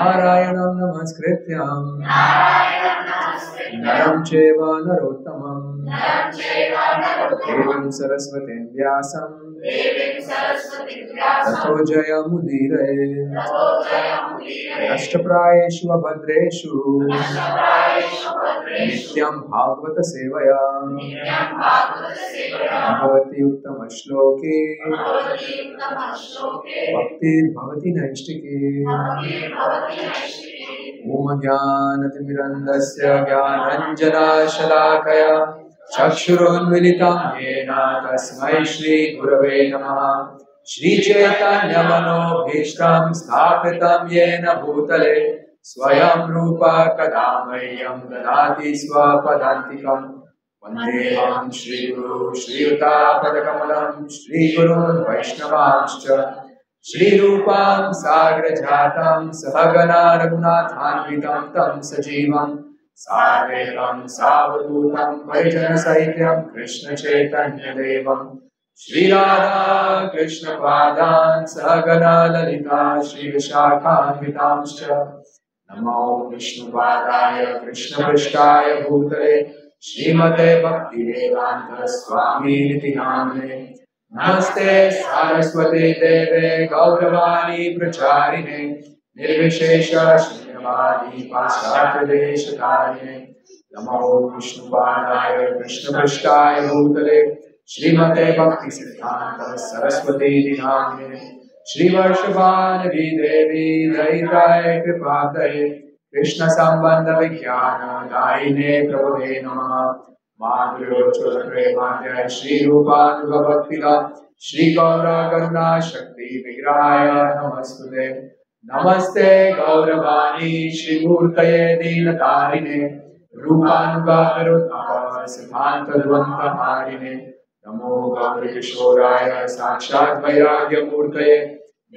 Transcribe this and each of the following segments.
Narayanam namaskrityam Naram cheva narottamam Devim saraswatim vyasam Tato jayamudiraye Ashtaprayeshu abhadreshu Nityam bhagavata sevaya Bhavati uttama shloke Bhakti bhavati naishtike Om Jnanatimirandasya Jnananjana Shalakaya Chakshurunmilitam Yena Tasmai Shri Gurave Namaha Shri Chaitanya Manobhishtam Sthapitam Yena Bhutale Swayam Rupa Kadamayyam Dadati Swapadantikam Vandeham Shri Guru Shri Yuta Padakamalam Shri Gurun Vaishnavanscha Shri Rupam Sagra Jatam Sahagana Raghunathanvitam Tam Sajivam Savetam Savadutam Vaijana Saityam Krishna Chaitanya Devam Shri Radha Krishna Padan Sahagana Lalita Shri Vishakhanvitamscha Namo Vishnu Padaya Krishna Prishtaya Bhutale Srimate Bhakti Vedanta Swami Niti Namne Namaste Saraswati Deve Gauravani Pracharine Nirvishesha Shunyavadi Paschatya Deshakarine Namo Vishnu Padaya Krishna Prishtaya Bhutale Srimate Bhakti Siddhanta Saraswati Namne Shri Varshavanavi Devi Daitaya Kripataye Krishna Sambandha Vijnana Daine Prabhuve Namaha Madhuryo Chodapremadya Shri Rupanuga Bhaktila Shri Gaura Karuna Shakti Vigrahaya Namastute Namaste Gauravani Shri Murtaye Dinatarine Rupanuga Karunava Siddhanta Dvanta Harine Namo Gauri Kishoraya Sakshat Vairagya Murtaye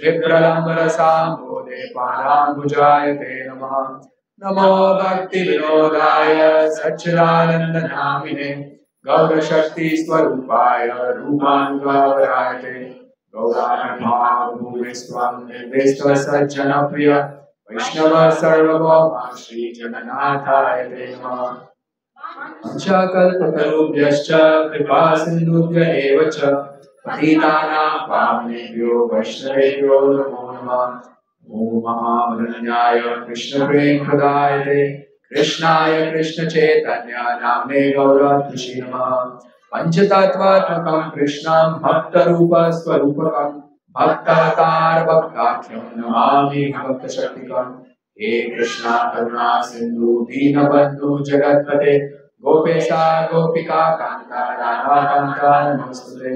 Vipralambara Sambhode Padambujayate Namaha Namo Bhakti Vinodaya Satchidananda Namine Gaura Shakti Swarupaya Rupanugavarayate Gaurana Bhavubhisvam Nirvishva Sajjana Priya Vaishnava Sarvabhauma Shri Jagannathaye Namaha Panchakalpatarubhyascha Kripa Sindhubhya eva cha Patitanam Pavanebhyo Vaishnavebhyo Namo Namah Om Mahavadanyaya Krishna Prem Pradayate Krishnaya Krishna Chaitanya Namne Gaura Tushi Namah Panchatattvatmakam Krishnam Bhakta Rupa Swarupakam Bhaktatar Bhaktakyam Namami Bhakta Shaktikam He Krishna Karuna Sindhu Dinabandhu Jagatpate Gopesha Gopika Kanta Radha Kanta Namostute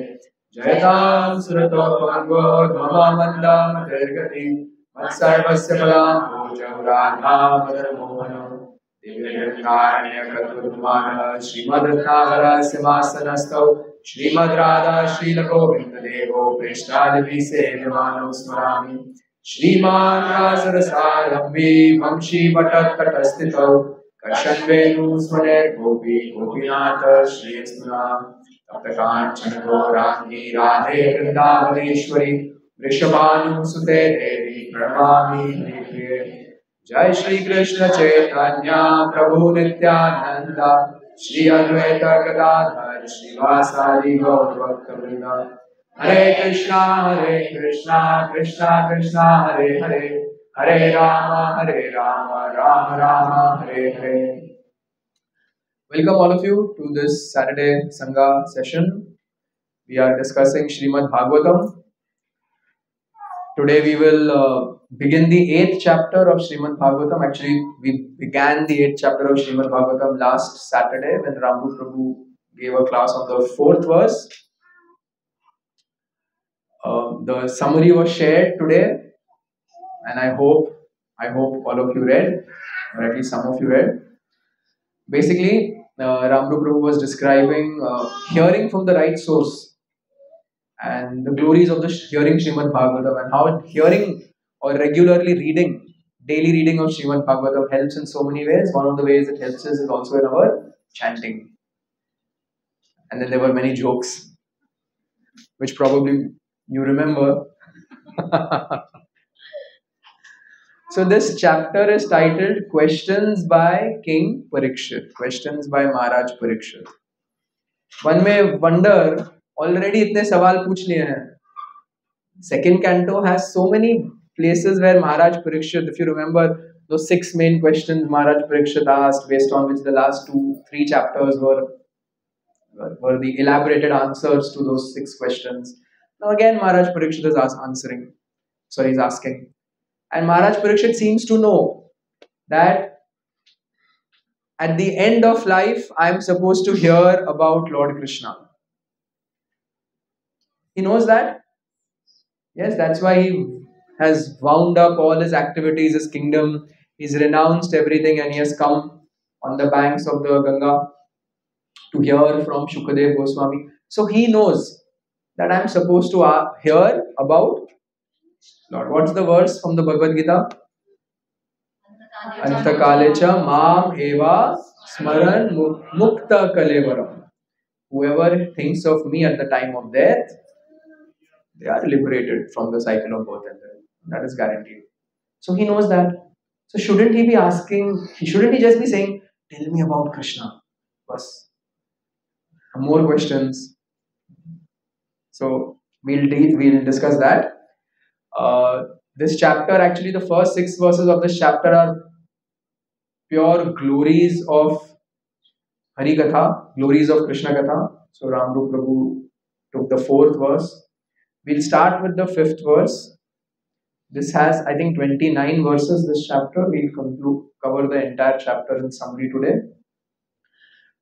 Jaitam Surato Pango Dhamamanda Matergati Matsarvasya Balam Bhojam Radha Madar Mohanam Divyakaranya Katurmana Srimad Ratnavara Simasanastav Srimad Radha Srila Govinda Devo Prishthadavi Sevamano Smarami Shriman Rasarasarambhi Vamshi Vatat Katastitav Kashanvenu Swaner Gopi Gopinatha Shri Esmuna Taptakanchana Gaurangi Radhe Vrindavaneshwari Vrishabhanu Sute Devi Pranami Hripriye Jai Shri Krishna Chaitanya Prabhu Nityananda Shri Advaita Gadadhar Shri Vasari Gaur Bhakta Hare Krishna Krishna Krishna Hare Hare Hare Rama Rama Rama Hare Hare. Welcome all of you to this Saturday Sangha session. We are discussing Srimad Bhagavatam. Today we will begin the 8th chapter of Srimad Bhagavatam. Actually, we began the 8th chapter of Srimad Bhagavatam last Saturday when Rambu Prabhu gave a class on the 4th verse. The summary was shared today, and I hope all of you read, or at least some of you read. Basically, Rambu Prabhu was describing hearing from the right source and the glories of the hearing Srimad Bhagavatam, and how hearing or regularly reading, daily reading of Srimad Bhagavatam helps in so many ways. One of the ways it helps is also in our chanting. And then there were many jokes, which probably you remember. So this chapter is titled Questions by King Parikshit. Questions by Maharaj Parikshit. One may wonder, already इतने सवाल पूछ लिए हैं. Second canto has so many places where Maharaj Parikshit, if you remember those 6 main questions Maharaj Parikshit asked, based on which the last 2-3 chapters were the elaborated answers to those 6 questions. Now again Maharaj Parikshit is he's asking. And Maharaj Parikshit seems to know that at the end of life, I am supposed to hear about Lord Krishna. He knows that. Yes, that's why he has wound up all his activities, his kingdom. He's renounced everything and he has come on the banks of the Ganga to hear from Sukadeva Goswami. So he knows that I am supposed to hear about Lord. What's the verse from the Bhagavad Gita? Antakalecha mam eva smaran mukta kalevaram. Whoever thinks of me at the time of death, they are liberated from the cycle of birth and death. That is guaranteed. So he knows that. So shouldn't he just be saying, tell me about Krishna? Bas. More questions. So we'll discuss that. This chapter, actually the first 6 verses of this chapter are pure glories of Hari Katha, glories of Krishna Katha. So Ramru Prabhu took the 4th verse. We'll start with the 5th verse. This has, I think, 29 verses, this chapter. We'll cover the entire chapter in summary today.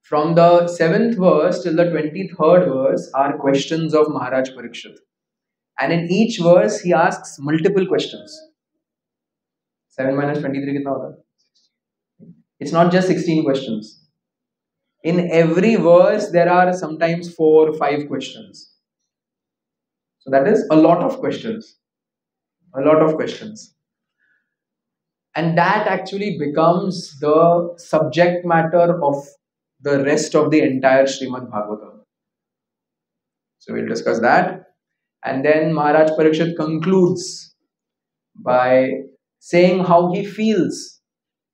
From the 7th verse till the 23rd verse are questions of Maharaj Parikshit. And in each verse, he asks multiple questions. 7 minus 23 kitna hota? It's not just 16 questions. In every verse, there are sometimes 4 or 5 questions. So that is a lot of questions. A lot of questions. And that actually becomes the subject matter of the rest of the entire Srimad Bhagavatam. So we'll discuss that. And then Maharaj Parikshit concludes by saying how he feels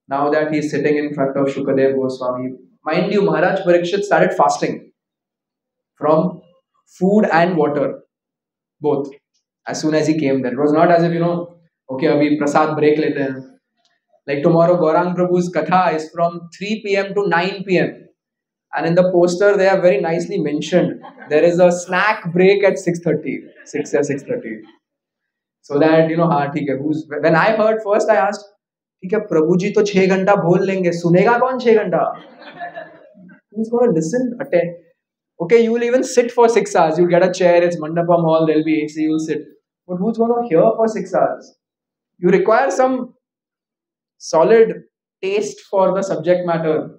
now that he's sitting in front of Sukadeva Goswami. Mind you, Maharaj Parikshit started fasting from food and water, both, as soon as he came there. It was not as if, okay, abhi prasad break lete hain. Like tomorrow, Gaurang Prabhu's katha is from 3 p.m. to 9 p.m. And in the poster, they have very nicely mentioned there is a snack break at 6:30, 6 or 6:30. So that, हाँ ठीक है. When I heard first, I asked, ठीक है, प्रभु जी तो 6 घंटा बोल लेंगे, सुनेगा कौन 6 घंटा? Who's going to listen? Okay, you will even sit for 6 hours. You'll get a chair, it's Mandapam Hall, there'll be AC, you'll sit. But who's going to hear for 6 hours? You require some solid taste for the subject matter.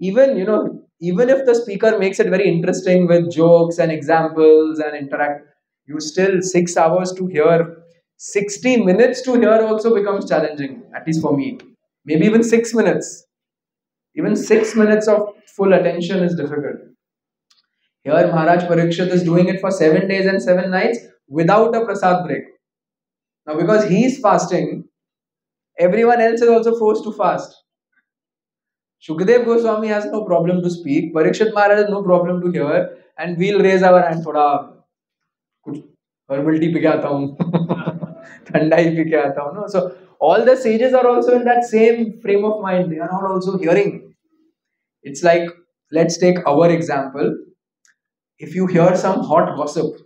Even if the speaker makes it very interesting with jokes and examples and interact, you still 6 hours to hear, 60 minutes to hear also becomes challenging, at least for me. Maybe even 6 minutes. Even 6 minutes of full attention is difficult. Here Maharaj Parikshit is doing it for 7 days and 7 nights without a prasad break. Now because he is fasting, everyone else is also forced to fast. Sukadeva Goswami has no problem to speak, Parikshit Maharaj has no problem to hear, and we'll raise our hand, thoda kuch herbal tea pike aata hu, thandai pike aata hu. No? So all the sages are also in that same frame of mind. They are all also hearing. It's like, let's take our example. If you hear some hot gossip,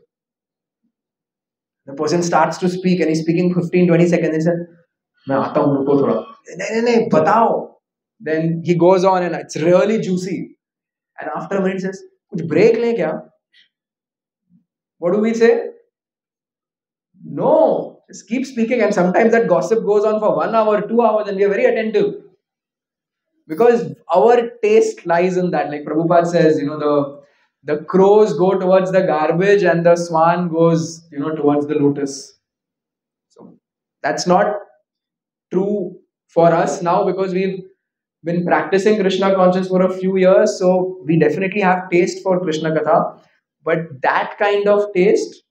the person starts to speak and he's speaking 15-20 seconds. He says, "Main aata hu, ruko thoda." "Nahi, batao." Then he goes on and it's really juicy. And after a minute he says, "Kuch break le kya?" What do we say? No, just keep speaking. And sometimes that gossip goes on for 1 hour, 2 hours, and we are very attentive. Because our taste lies in that. Like Prabhupada says, the crows go towards the garbage and the swan goes, towards the lotus. So that's not true for us now because we've been practicing Krishna consciousness for a few years. So we definitely have taste for Krishna Katha. But that kind of taste,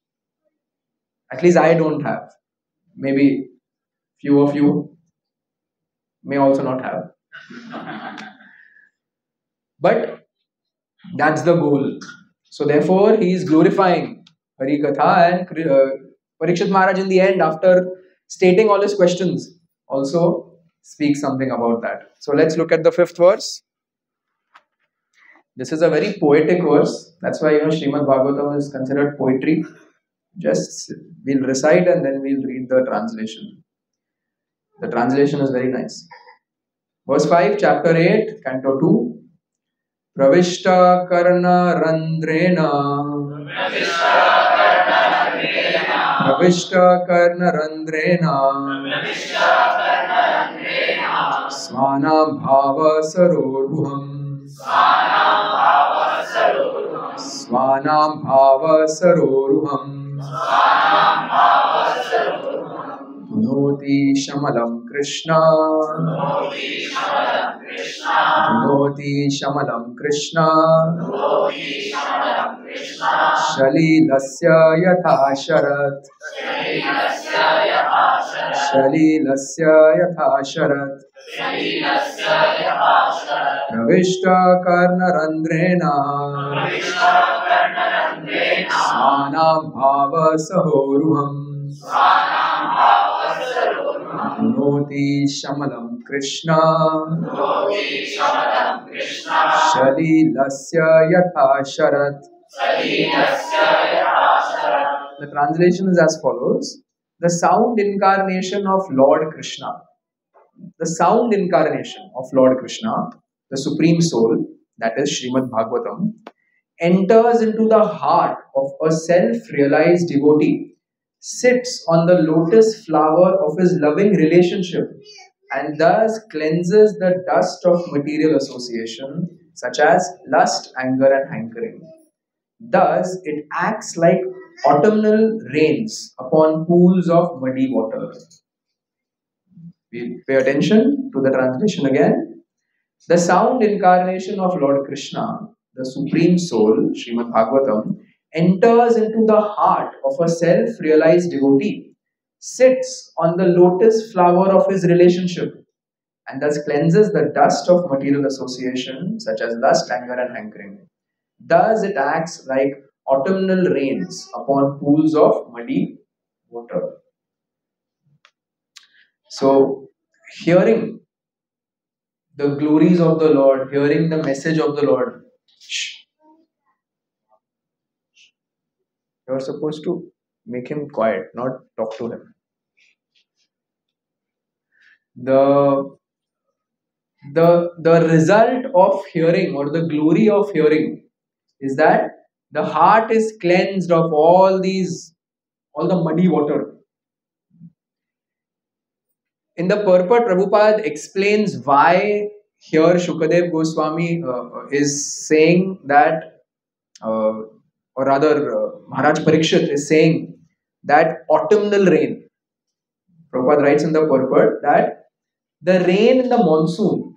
at least I don't have. Maybe few of you may also not have. But that's the goal. So therefore, he is glorifying Hari Katha, and Parikshit Maharaj in the end, after stating all his questions, also speaks something about that. So let's look at the 5th verse. This is a very poetic verse. That's why Srimad Bhagavatam is considered poetry. Just we'll recite and then we'll read the translation. The translation is very nice. Verse 5, chapter 8, canto 2. Pravishta karna randrena Pravishta karna randrena Svanam bhava saroruham Svanam bhava saroruham Noti shamalam Krishna Noti shamalam Krishna Shalilasya yatha sharat Shalilasya yatha sharat Pravishta karna randrena Svanam bhava sahoruham Noti shamalam Krishna Shalilasya yatha sharat. The translation is as follows. The sound incarnation of Lord Krishna. The sound incarnation of Lord Krishna, the Supreme Soul, that is Srimad Bhagavatam, enters into the heart of a self-realized devotee, sits on the lotus flower of his loving relationship, and thus cleanses the dust of material association, such as lust, anger, and hankering. Thus, it acts like autumnal rains upon pools of muddy water. We pay attention to the translation again. The sound incarnation of Lord Krishna, the Supreme Soul, Srimad Bhagavatam, enters into the heart of a self-realized devotee, sits on the lotus flower of his relationship, and thus cleanses the dust of material association, such as lust, anger, and hankering. Thus, it acts like autumnal rains upon pools of muddy water. So, hearing the glories of the Lord, hearing the message of the Lord, you are supposed to make him quiet, not talk to him. The result of hearing, or the glory of hearing, is that the heart is cleansed of all the muddy water. In the purport, Prabhupada explains why here Sukadeva Goswami is saying that, or rather Maharaj Parikshit is saying that autumnal rain. Prabhupada writes in the purport that the rain in the monsoon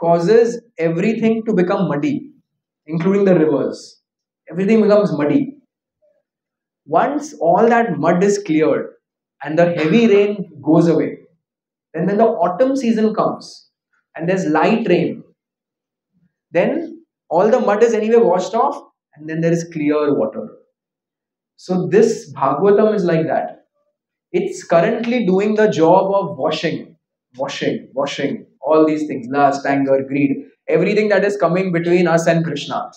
causes everything to become muddy, including the rivers. Everything becomes muddy. Once all that mud is cleared and the heavy rain goes away, then when the autumn season comes and there's light rain, then all the mud is anyway washed off and then there is clear water. So this Bhagavatam is like that. It's currently doing the job of washing all these things, lust, anger, greed, everything that is coming between us and Krishna.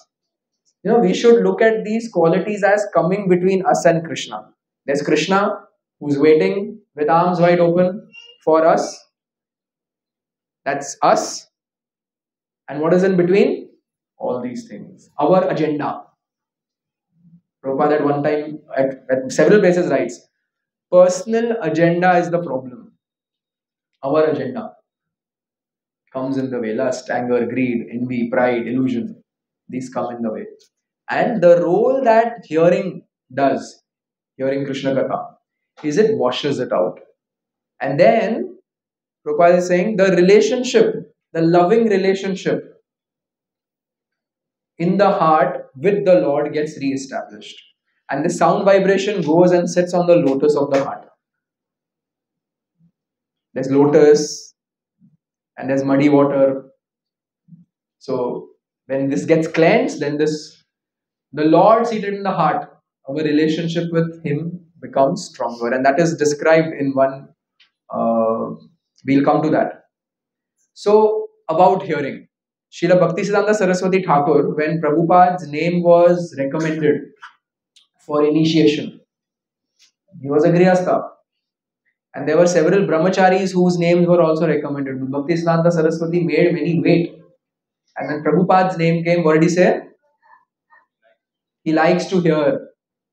We should look at these qualities as coming between us and Krishna. There's Krishna who's waiting with arms wide open for us. That's us. And what is in between? All these things. Our agenda. Prabhupada at one time, at several places writes, personal agenda is the problem. Our agenda comes in the way. Lust, anger, greed, envy, pride, illusion. These come in the way. And the role that hearing does, hearing Krishna Katha, is it washes it out. And then, Prabhupada is saying the relationship, the loving relationship in the heart with the Lord gets re-established. And the sound vibration goes and sits on the lotus of the heart. There's lotus, and there's muddy water. So when this gets cleansed, then the Lord seated in the heart, our relationship with Him becomes stronger, and that is described in one. We'll come to that. So about hearing, Srila Bhaktisiddhanta Saraswati Thakur, when Prabhupada's name was recommended for initiation, he was a Grihastha. And there were several brahmacharis whose names were also recommended. Bhaktisiddhanta Saraswati made many wait. And when Prabhupada's name came, what did he say? He likes to hear.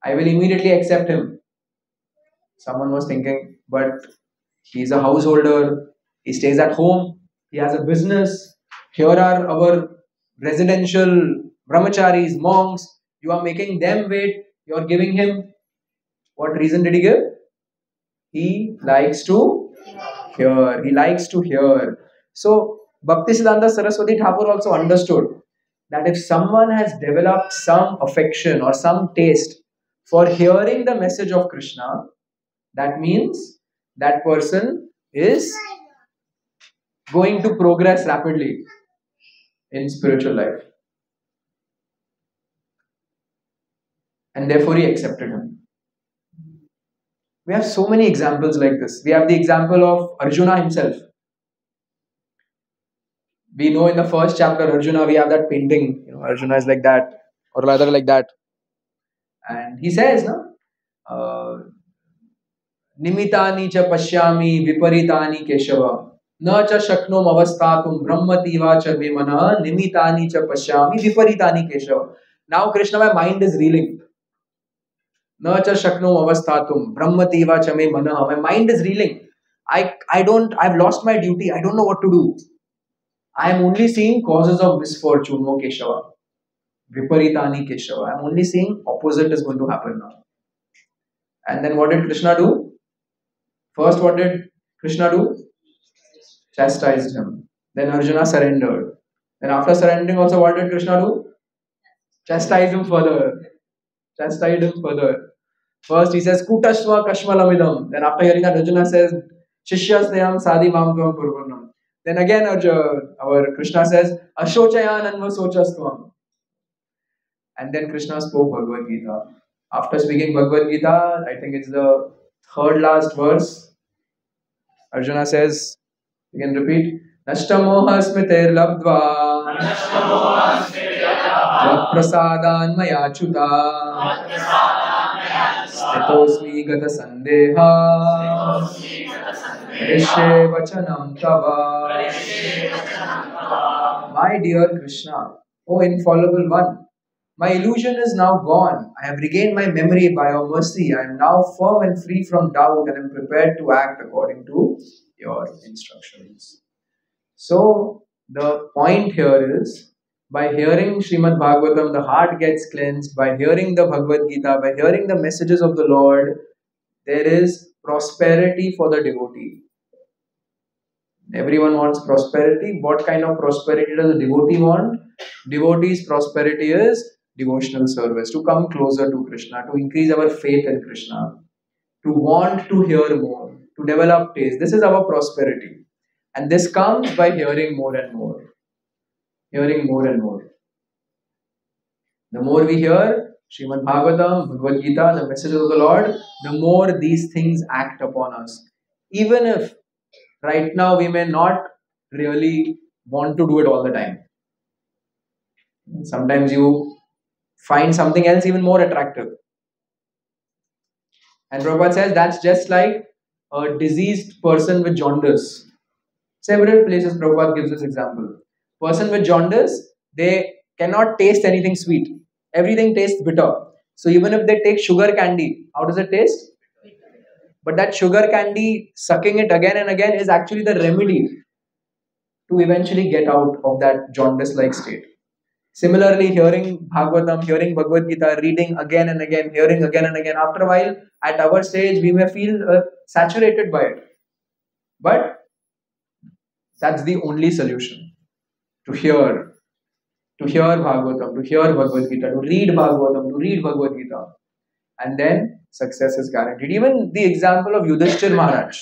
I will immediately accept him. Someone was thinking, but he's a householder. He stays at home. He has a business. Here are our residential brahmacharis, monks. You are making them wait. You are giving him. What reason did he give? He likes to hear. He likes to hear. So, Bhaktisiddhanta Saraswati Thakur also understood that if someone has developed some affection or some taste for hearing the message of Krishna, that means that person is going to progress rapidly in spiritual life. And therefore he accepted him. We have so many examples like this. We have the example of Arjuna himself. We know in the first chapter, Arjuna, we have that painting. Arjuna is like that, or rather like that. And he says, Nimitani cha pashyami viparitani keshava na cha shaknom avastatum brahmativa cha vimana nimitani cha pashyami viparitani keshava. Now Krishna, my mind is reeling. Na cha shaknom avastatum brahmativa cha me mana. My mind is reeling. I've lost my duty. I don't know what to do. I am only seeing causes of misfortune, no Keshava. Viparitani Keshava. I am only seeing opposite is going to happen now. And then what did Krishna do? First, what did Krishna do? Chastised him. Then Arjuna surrendered. Then after surrendering also, what did Krishna do? Chastised him further. Chastised him further. First he says, Kutashva Kashmalamidam. Then after hearing that, Arjuna says, Shishyasnayam Sadi Mamtvam Purvanam. Then again our Krishna says, Ashochayan Anva Sochastvam. And then Krishna spoke Bhagavad Gita. After speaking Bhagavad Gita, I think it's the third last verse. Arjuna says, you can repeat, Nashtamoha smiter labdva Prasadan mayachuta Stetosmi gata sandeha Rishe vachanam tava. My dear Krishna, O infallible one, my illusion is now gone. I have regained my memory by your mercy. I am now firm and free from doubt and am prepared to act according to your instructions. So, the point here is, by hearing Srimad Bhagavatam, the heart gets cleansed. By hearing the Bhagavad Gita, by hearing the messages of the Lord, there is prosperity for the devotee. Everyone wants prosperity. What kind of prosperity does a devotee want? Devotee's prosperity is devotional service, to come closer to Krishna, to increase our faith in Krishna, to want to hear more, to develop taste. This is our prosperity. And this comes by hearing more and more. Hearing more and more. The more we hear Srimad Bhagavatam, Bhagavad Gita, the messages of the Lord, the more these things act upon us. Even if right now we may not really want to do it all the time. Sometimes you find something else even more attractive. And Prabhupada says that's just like a diseased person with jaundice. Several places Prabhupada gives this example. Person with jaundice, they cannot taste anything sweet. Everything tastes bitter. So even if they take sugar candy, how does it taste? But that sugar candy, sucking it again and again, is actually the remedy to eventually get out of that jaundice-like state. Similarly, hearing Bhagavatam, hearing Bhagavad Gita, reading again and again, hearing again and again, after a while, at our stage, we may feel saturated by it. But that's the only solution. To hear Bhagavatam, to hear Bhagavad Gita, to read Bhagavatam, to read Bhagavad Gita. And then success is guaranteed. Even the example of Yudhishthir Maharaj.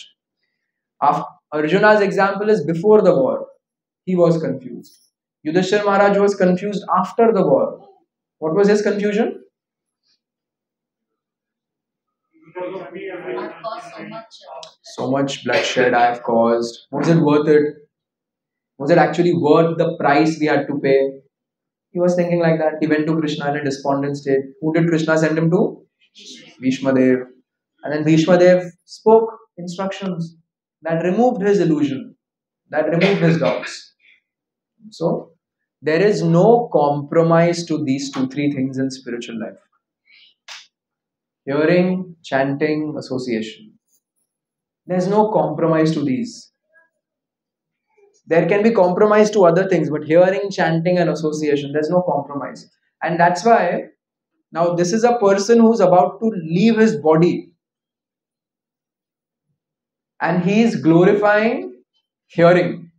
Arjuna's example is before the war. he was confused. Yudhishthira Maharaj was confused after the war. What was his confusion? So much bloodshed I have caused. Was it worth it? Was it actually worth the price we had to pay? He was thinking like that. He went to Krishna in a despondent state. Who did Krishna send him to? Bhishma Dev. And then Bhishma Dev spoke instructions that removed his illusion, that removed his doubts. So, there is no compromise to these two, three things in spiritual life: hearing, chanting, association. There's no compromise to these. There can be compromise to other things, but hearing, chanting, and association, there's no compromise. And that's why now this is a person who's about to leave his body, and he is glorifying hearing.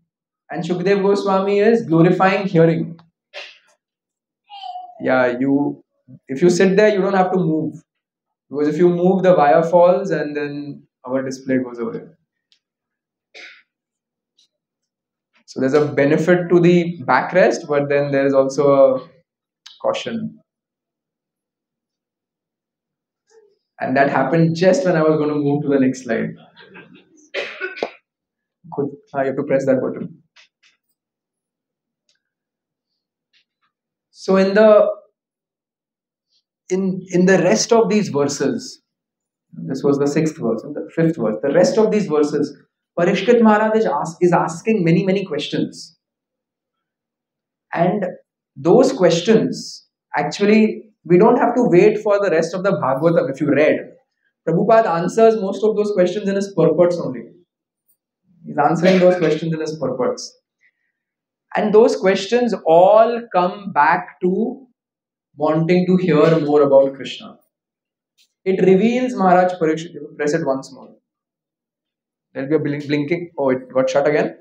And Sukadeva Goswami is glorifying hearing. Yeah, if you sit there, you don't have to move. Because if you move, the wire falls and then our display goes away. So there's a benefit to the backrest, but then there's also a caution. And that happened just when I was going to move to the next slide. I have to press that button. So in the rest of these verses, this was the 6th verse and the 5th verse, the rest of these verses, Parikshit Maharaj is asking many questions. And those questions, actually, we don't have to wait for the rest of the Bhagavatam. If you read, Prabhupada answers most of those questions in his purports only. He's answering those questions in his purports. And those questions all come back to wanting to hear more about Krishna. It reveals Maharaj Parikshit. Press it once more. There'll be a blinking. Oh, it got shut again.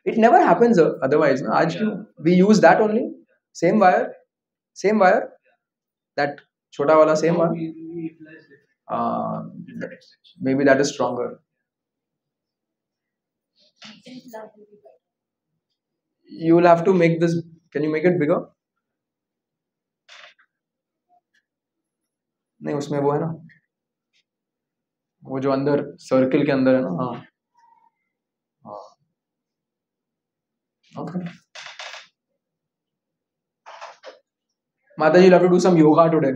It never happens otherwise. No? We use that only. Same wire. That chota wala same one. Maybe that is stronger. You will have to make this. Can you make it bigger? नहीं उसमें वो है ना वो जो अंदर circle के अंदर है ना हाँ okay Mataji, you'll have to do some yoga today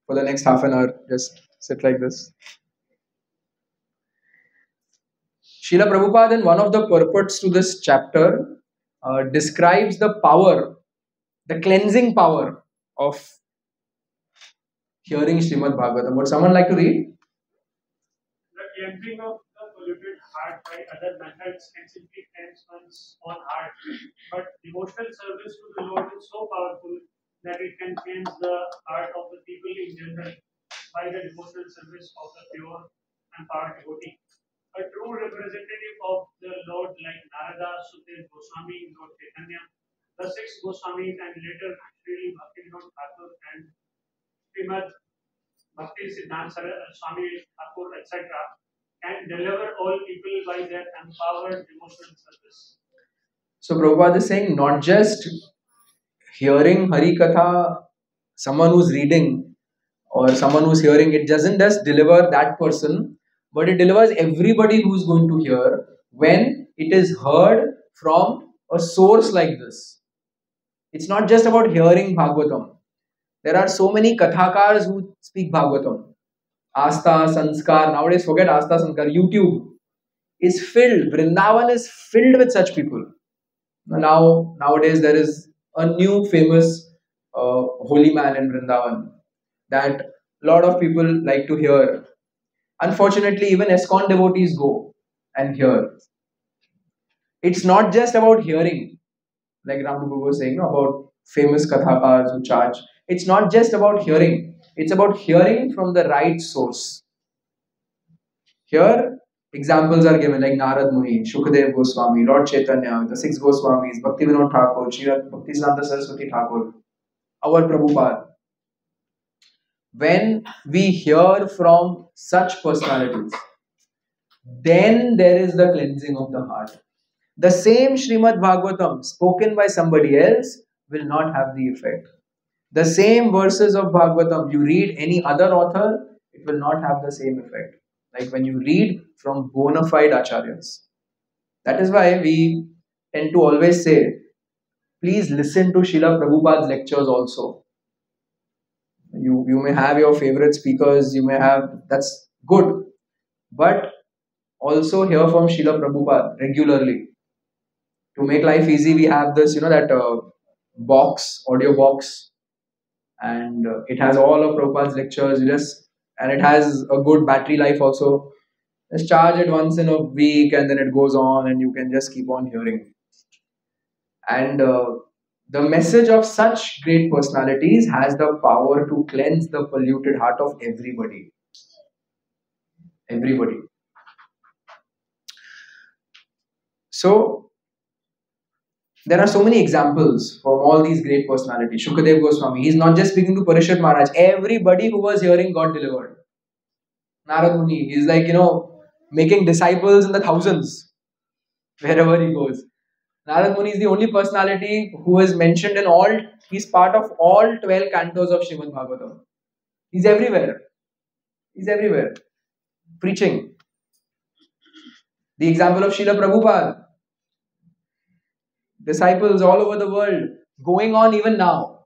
for the next half an hour. Just sit like this. Srila Prabhupada in one of the purports to this chapter describes the power, the cleansing power of hearing Srimad Bhagavatam. Would someone like to read? The cleansing of the polluted heart by other methods can simply cleanse one's own heart. But devotional service to the Lord is so powerful that it can change the heart of the people in general by the devotional service of the pure and power devotee. A true representative of the Lord like Narada, Sukadeva Goswami, Lord Chaitanya, the 6 Goswamis, and later Sri Bhakti Thakur and Srimad Bhakti Siddhanta Swami Thakur, etc., can deliver all people by their empowered devotional service. So Prabhupada is saying not just hearing Hari Katha, someone who's reading or someone who's hearing, it doesn't just deliver that person, but it delivers everybody who's going to hear when it is heard from a source like this. It's not just about hearing Bhagavatam. There are so many Kathakars who speak Bhagavatam. Astha, Sanskar, nowadays forget Astha, Sanskar, YouTube is filled, Vrindavan is filled with such people. Nowadays there is a new famous holy man in Vrindavan that a lot of people like to hear. Unfortunately, even ISKCON devotees go and hear. It's not just about hearing, like Ramprabhu was saying, about famous Kathakars who charge. It's not just about hearing. It's about hearing from the right source. Here, examples are given like Narad Muni, Sukadeva Goswami, Lord Chaitanya, the 6 Goswamis, Bhakti Vinod Thakur, Srimad Bhaktisiddhanta Saraswati Thakur, our Prabhupada. When we hear from such personalities, then there is the cleansing of the heart. The same Srimad Bhagavatam spoken by somebody else will not have the effect. The same verses of Bhagavatam, you read any other author, it will not have the same effect. Like when you read from bona fide acharyas. That is why we tend to always say, please listen to Srila Prabhupada's lectures also. You may have your favorite speakers, you may have, that's good. But also hear from Srila Prabhupada regularly. To make life easy, we have this, that box, audio box, and it has all of Prabhupada's lectures. And it has a good battery life also. Just charge it once in a week, and then it goes on, and you can just keep on hearing. And the message of such great personalities has the power to cleanse the polluted heart of everybody. Everybody. So, there are so many examples from all these great personalities. Sukadeva Goswami, he's not just speaking to Parikshit Maharaj. Everybody who was hearing got delivered. Narad Muni, he's like, making disciples in the thousands wherever he goes. Narad Muni is the only personality who is mentioned in all, he's part of all 12 cantos of Srimad Bhagavatam. He's everywhere. He's everywhere. Preaching. The example of Srila Prabhupada. Disciples all over the world. Going on even now.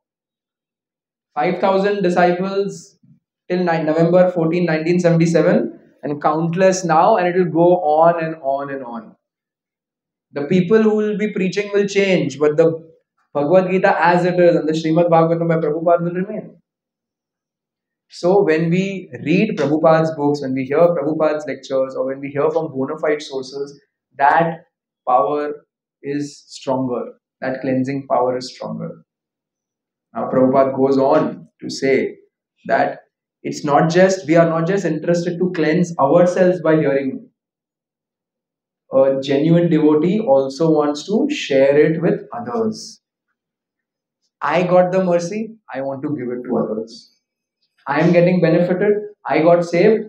5,000 disciples till November 14, 1977. And countless now. And it will go on and on and on. The people who will be preaching will change. But the Bhagavad Gita as it is and the Srimad Bhagavatam by Prabhupada will remain. So when we read Prabhupada's books, when we hear Prabhupada's lectures, or when we hear from bona fide sources, that power is stronger. That cleansing power is stronger. Now Prabhupada goes on to say that we are not just interested to cleanse ourselves by hearing. A genuine devotee also wants to share it with others. I got the mercy, I want to give it to others. I am getting benefited, I got saved,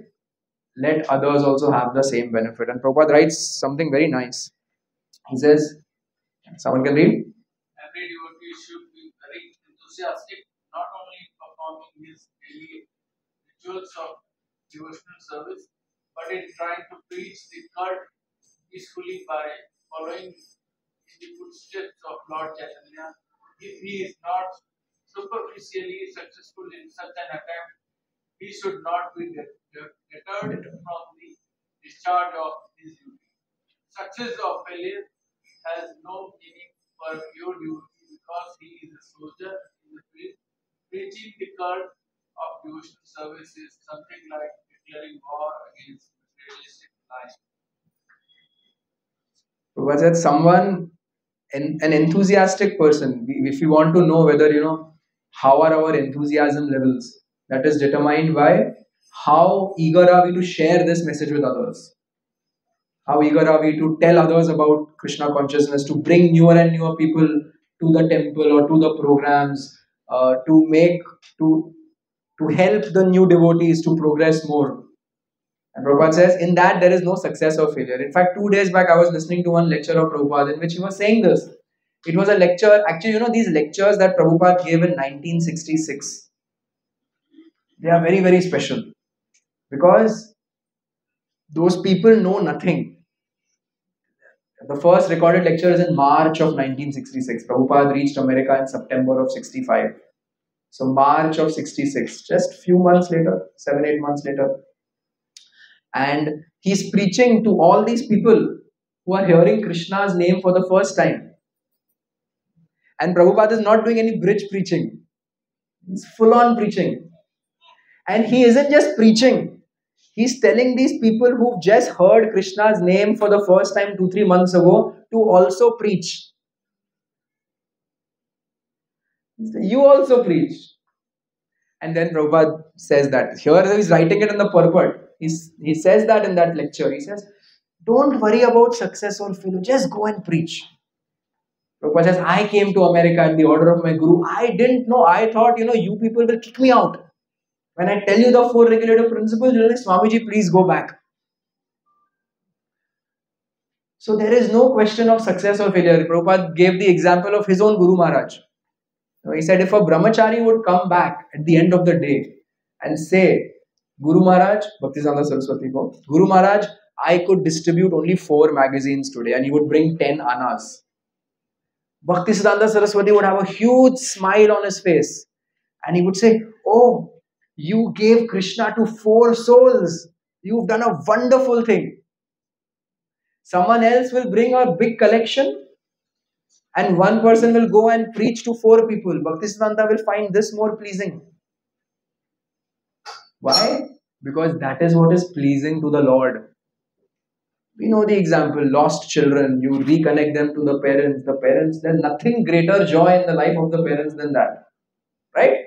let others also have the same benefit. And Prabhupada writes something very nice. He says, someone can read? Every devotee should be very enthusiastic, not only performing his daily rituals of devotional service, but in trying to preach the cult peacefully by following in the footsteps of Lord Chaitanya. If he is not superficially successful in such an attempt, he should not be deterred from the discharge of his duty. Success or failure has no meaning for a pure devotee because he is a soldier in the field. Preaching the cult of devotional service is something like declaring war against materialistic life. Prabhupada said, someone, an enthusiastic person, if you want to know whether, how are our enthusiasm levels, that is determined by how eager are we to share this message with others. How eager are we to tell others about Krishna consciousness, to bring newer and newer people to the temple or to the programs, to help the new devotees to progress more. And Prabhupada says, in that there is no success or failure. In fact, 2 days back, I was listening to one lecture of Prabhupada in which he was saying this. It was a lecture, actually, these lectures that Prabhupada gave in 1966, they are very, very special. Because those people know nothing. The first recorded lecture is in March of 1966. Prabhupada reached America in September of 65. So March of 66, just few months later, 7-8 months later. And he's preaching to all these people who are hearing Krishna's name for the first time. And Prabhupada is not doing any bridge preaching. He's full on preaching. And he isn't just preaching. He's telling these people who've just heard Krishna's name for the first time 2-3 months ago to also preach. You also preach. And then Prabhupada says that. Here he's writing it in the purport. He says that in that lecture. He says, don't worry about success or failure. Just go and preach. Prabhupada says, I came to America at the order of my guru. I didn't know. I thought, you people will kick me out. When I tell you the 4 regulative principles, you're like, Swamiji, please go back. So there is no question of success or failure. Prabhupada gave the example of his own Guru Maharaj. He said if a brahmachari would come back at the end of the day and say, Guru Maharaj, Bhaktisiddhanta Saraswati ko, Guru Maharaj, I could distribute only 4 magazines today, and he would bring 10 annas. Bhaktisiddhanta Saraswati would have a huge smile on his face, and he would say, oh, you gave Krishna to 4 souls. You've done a wonderful thing. Someone else will bring a big collection, and one person will go and preach to 4 people. Bhaktisiddhanta will find this more pleasing. Why? Because that is what is pleasing to the Lord. We know the example, lost children, you reconnect them to the parents. The parents, there's nothing greater joy in the life of the parents than that. Right?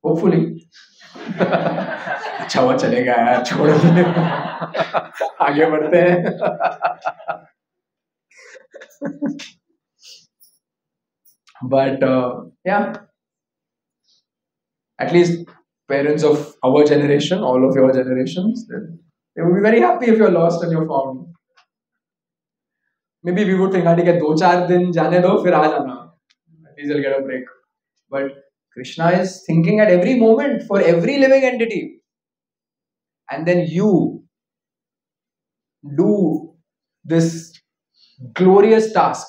Hopefully. अच्छा हुआ चलेगा यार, छोड़ दो, आगे बढ़ते हैं. But yeah, at least parents of our generation, all of your generations, they would be very happy if you're lost and you're found. Maybe we would think, ठीक है 2-4 दिन जाने दो फिर आ जाना. At least you'll get a break. But Krishna is thinking at every moment for every living entity. And then you do this glorious task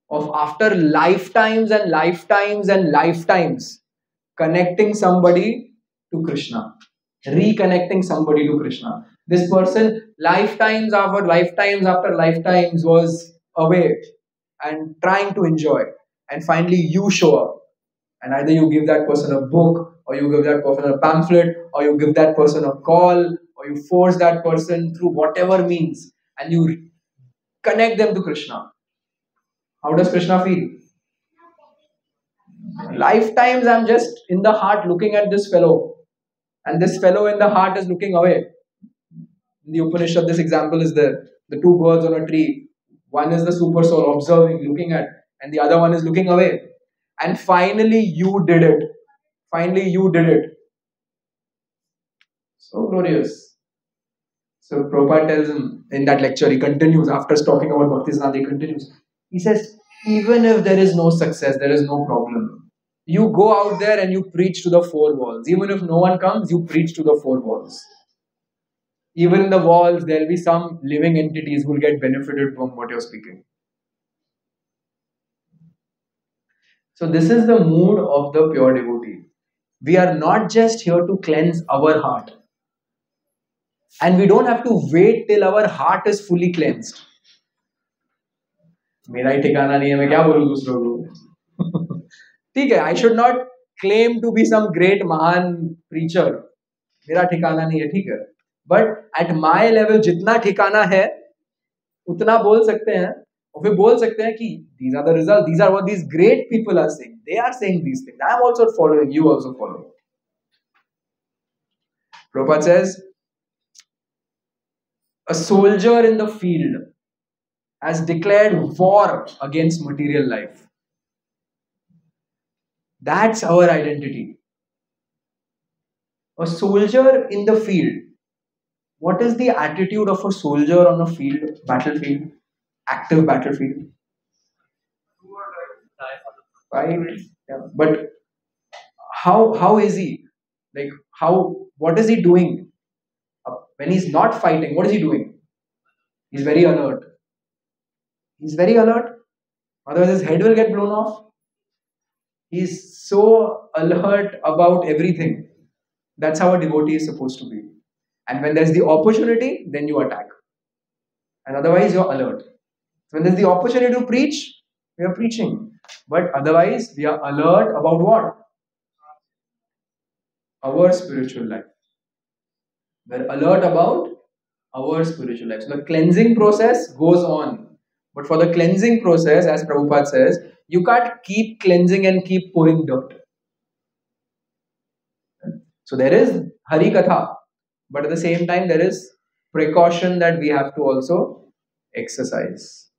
of after lifetimes and lifetimes and lifetimes connecting somebody to Krishna, reconnecting somebody to Krishna. This person lifetimes after lifetimes was away and trying to enjoy, and finally you show up, and either you give that person a book, or you give that person a pamphlet, or you give that person a call, or you force that person through whatever means, and you connect them to Krishna. How does Krishna feel? Lifetimes I'm just in the heart looking at this fellow, and this fellow in the heart is looking away. In the Upanishad, this example is there. The 2 birds on a tree. One is the super soul observing, looking at, and the other one is looking away. And finally you did it. Finally you did it. So glorious. So Prabhupada tells him in that lecture, he continues, after talking about Bhaktisiddhanta, he continues. He says, even if there is no success, there is no problem. You go out there and you preach to the 4 walls. Even if no one comes, you preach to the 4 walls. Even in the walls, there will be some living entities who will get benefited from what you're speaking. So this is the mood of the pure devotee. We are not just here to cleanse our heart. And we don't have to wait till our heart is fully cleansed. मेरा ही ठिकाना नहीं है, मैं क्या बोलूं दूसरों को. ठीक है, I should not claim to be some great महान preacher. मेरा ठिकाना नहीं है, ठीक है. But at my level जितना ठिकाना है उतना बोल सकते हैं, और फिर बोल सकते हैं कि these are the results, these are what these great people are saying. They are saying these things. I am also following, you also follow. Prabhupada says, a soldier in the field has declared war against material life. That's our identity. A soldier in the field. What is the attitude of a soldier on a field, battlefield, active battlefield? Right? Yeah. But how is he? Like what is he doing? When he's not fighting, what is he doing? He's very alert. He's very alert. Otherwise his head will get blown off. He's so alert about everything. That's how a devotee is supposed to be. And when there's the opportunity, then you attack. And otherwise you're alert. So when there's the opportunity to preach, we are preaching. But otherwise we are alert about what? Our spiritual life. We're alert about our spiritual life. So the cleansing process goes on. But for the cleansing process, as Prabhupada says, you can't keep cleansing and keep pouring dirt. So there is Hari Katha, but at the same time there is precaution that we have to also exercise.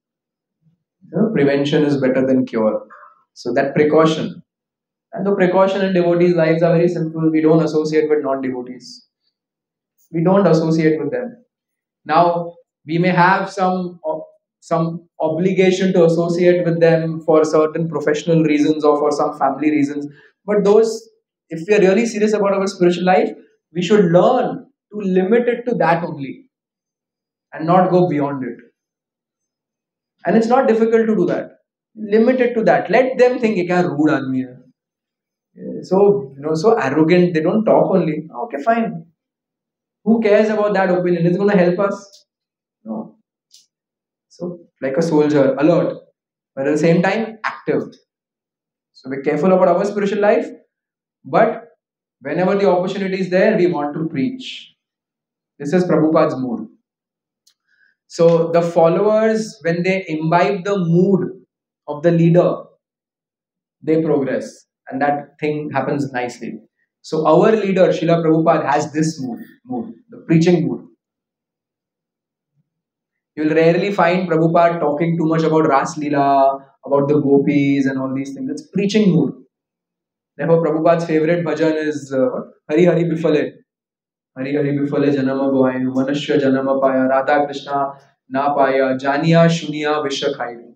Prevention is better than cure. So that precaution. And the precaution in devotees' lives are very simple. We don't associate with non-devotees. We don't associate with them. Now, We may have some obligation to associate with them for certain professional reasons or for some family reasons. But those, if we are really serious about our spiritual life, we should learn to limit it to that only and not go beyond it. And it's not difficult to do that. Limit it to that. Let them think, "ये क्या rude आदमी है." So, so arrogant, they don't talk only. Okay, fine. Who cares about that opinion? It's going to help us. No. So, like a soldier, alert, but at the same time, active. So, be careful about our spiritual life, but whenever the opportunity is there, we want to preach. This is Prabhupada's mood. So, the followers, when they imbibe the mood of the leader, they progress, and that thing happens nicely. So, our leader, Srila Prabhupada, has this mood, the preaching mood. You will rarely find Prabhupada talking too much about Ras Leela, about the gopis and all these things. It's preaching mood. Therefore, Prabhupada's favorite bhajan is Hari Hari Bifale. Hari Hari Bifale Janama Goainu, Manashya Janama Paya, Radha Krishna Na Paya, Janiya Shuniya Vishya Khairu.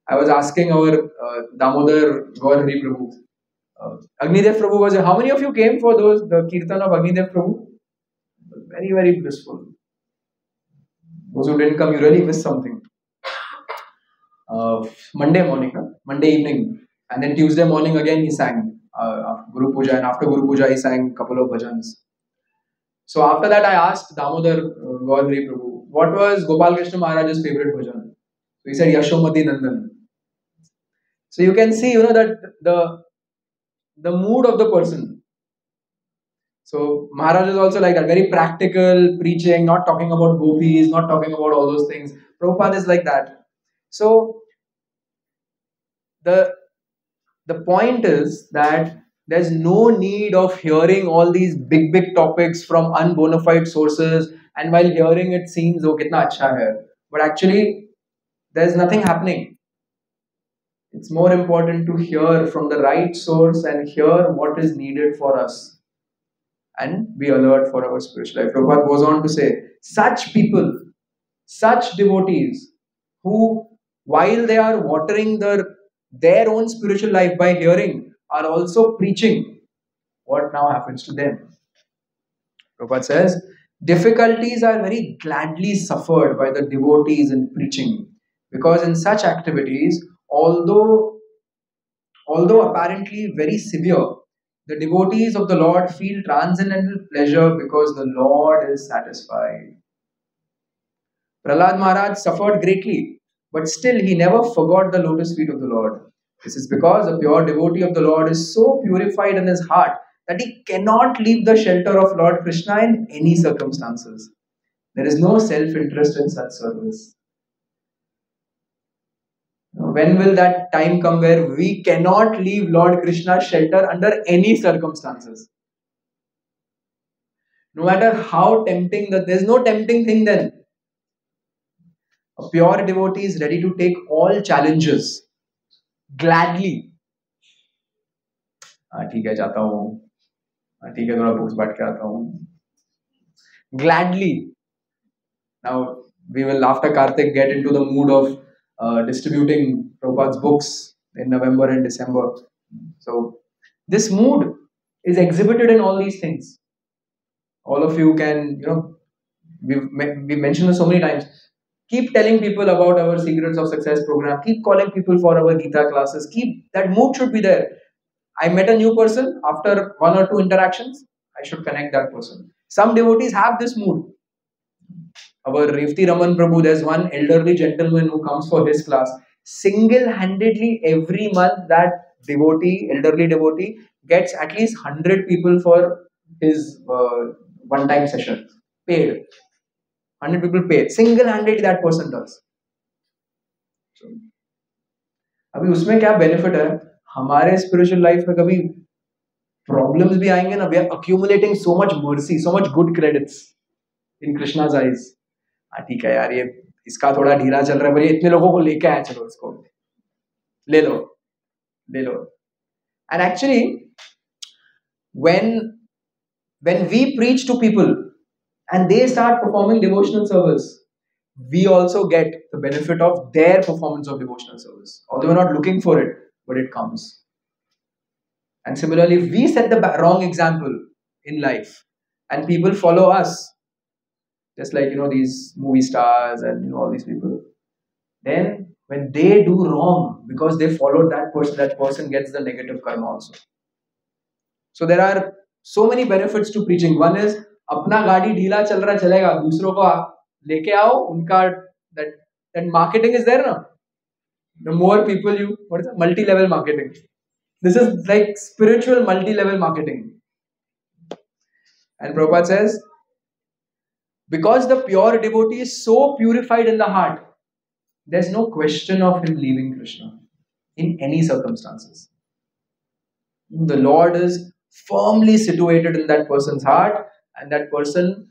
I was asking our Damodar Gaur Hari Prabhu. Agnidev Prabhu was there. How many of you came for the Kirtan of Agnidev Prabhu? Very, very blissful. Those who didn't come, you really missed something. Monday morning, Monday evening, and then Tuesday morning again he sang Guru Puja, and after Guru Puja he sang a couple of bhajans. So after that I asked Damodar Gauri Prabhu, what was Gopal Krishna Maharaj's favorite bhajan? So he said Yashomati Nandan. So you can see, that the mood of the person. So Maharaj is also like that, very practical, preaching, not talking about gopis, not talking about all those things. Prabhupada is like that. So the point is that there's no need of hearing all these big topics from unbonafide sources, and while hearing it seems, oh, kitna acha hai. But actually, there's nothing happening. It's more important to hear from the right source and hear what is needed for us and be alert for our spiritual life. Prabhupada goes on to say, such people, such devotees who, while they are watering their own spiritual life by hearing, are also preaching, what now happens to them? Prabhupada says, difficulties are very gladly suffered by the devotees in preaching, because in such activities, although apparently very severe, the devotees of the Lord feel transcendental pleasure because the Lord is satisfied. Prahlad Maharaj suffered greatly, but still he never forgot the lotus feet of the Lord. This is because a pure devotee of the Lord is so purified in his heart that he cannot leave the shelter of Lord Krishna in any circumstances. There is no self-interest in such service. When will that time come where we cannot leave Lord Krishna's shelter under any circumstances? No matter how tempting, there's no tempting thing then. A pure devotee is ready to take all challenges gladly. ठीक है जाता हूँ, ठीक है थोड़ा books पढ़ के आता हूँ. Gladly. Now we will, after Kartik, get into the mood of distributing Prabhupada's books in November and December. So this mood is exhibited in all these things. All of you can, we've mentioned this so many times. Keep telling people about our Secrets of Success program. Keep calling people for our Gita classes. That mood should be there. I met a new person after 1 or 2 interactions. I should connect that person. Some devotees have this mood. Our Revti Raman Prabhu, there's one elderly gentleman who comes for his class. Single-handedly every month that elderly devotee, gets at least 100 people for his one-time session. Paid. 100 people paid. Single-handedly that person does. So, अभी उसमें क्या benefit है? हमारे spiritual life में कभी problems भी आएंगे ना. We are accumulating so much mercy, so much good credits in Krishna's eyes. ठीक है यार, ये इसका थोड़ा ढीला चल रहा है, भले इतने लोगों को लेके आया, चलो इसको ले लो. And actually, when we preach to people and they start performing devotional service, we also get the benefit of their performance of devotional service. Although we're not looking for it, but it comes. And similarly, if we set the wrong example in life and people follow us, just like these movie stars and all these people, then when they do wrong because they followed that person gets the negative karma also. So there are so many benefits to preaching. One is अपना गाड़ी ढीला चल रहा चलेगा, दूसरों को लेके आओ, उनका that marketing is there ना. The more people you, what is it? Multi-level marketing. This is like spiritual multi-level marketing. And Prabhupada says, because the pure devotee is so purified in the heart, there's no question of him leaving Krishna in any circumstances. The Lord is firmly situated in that person's heart, and that person's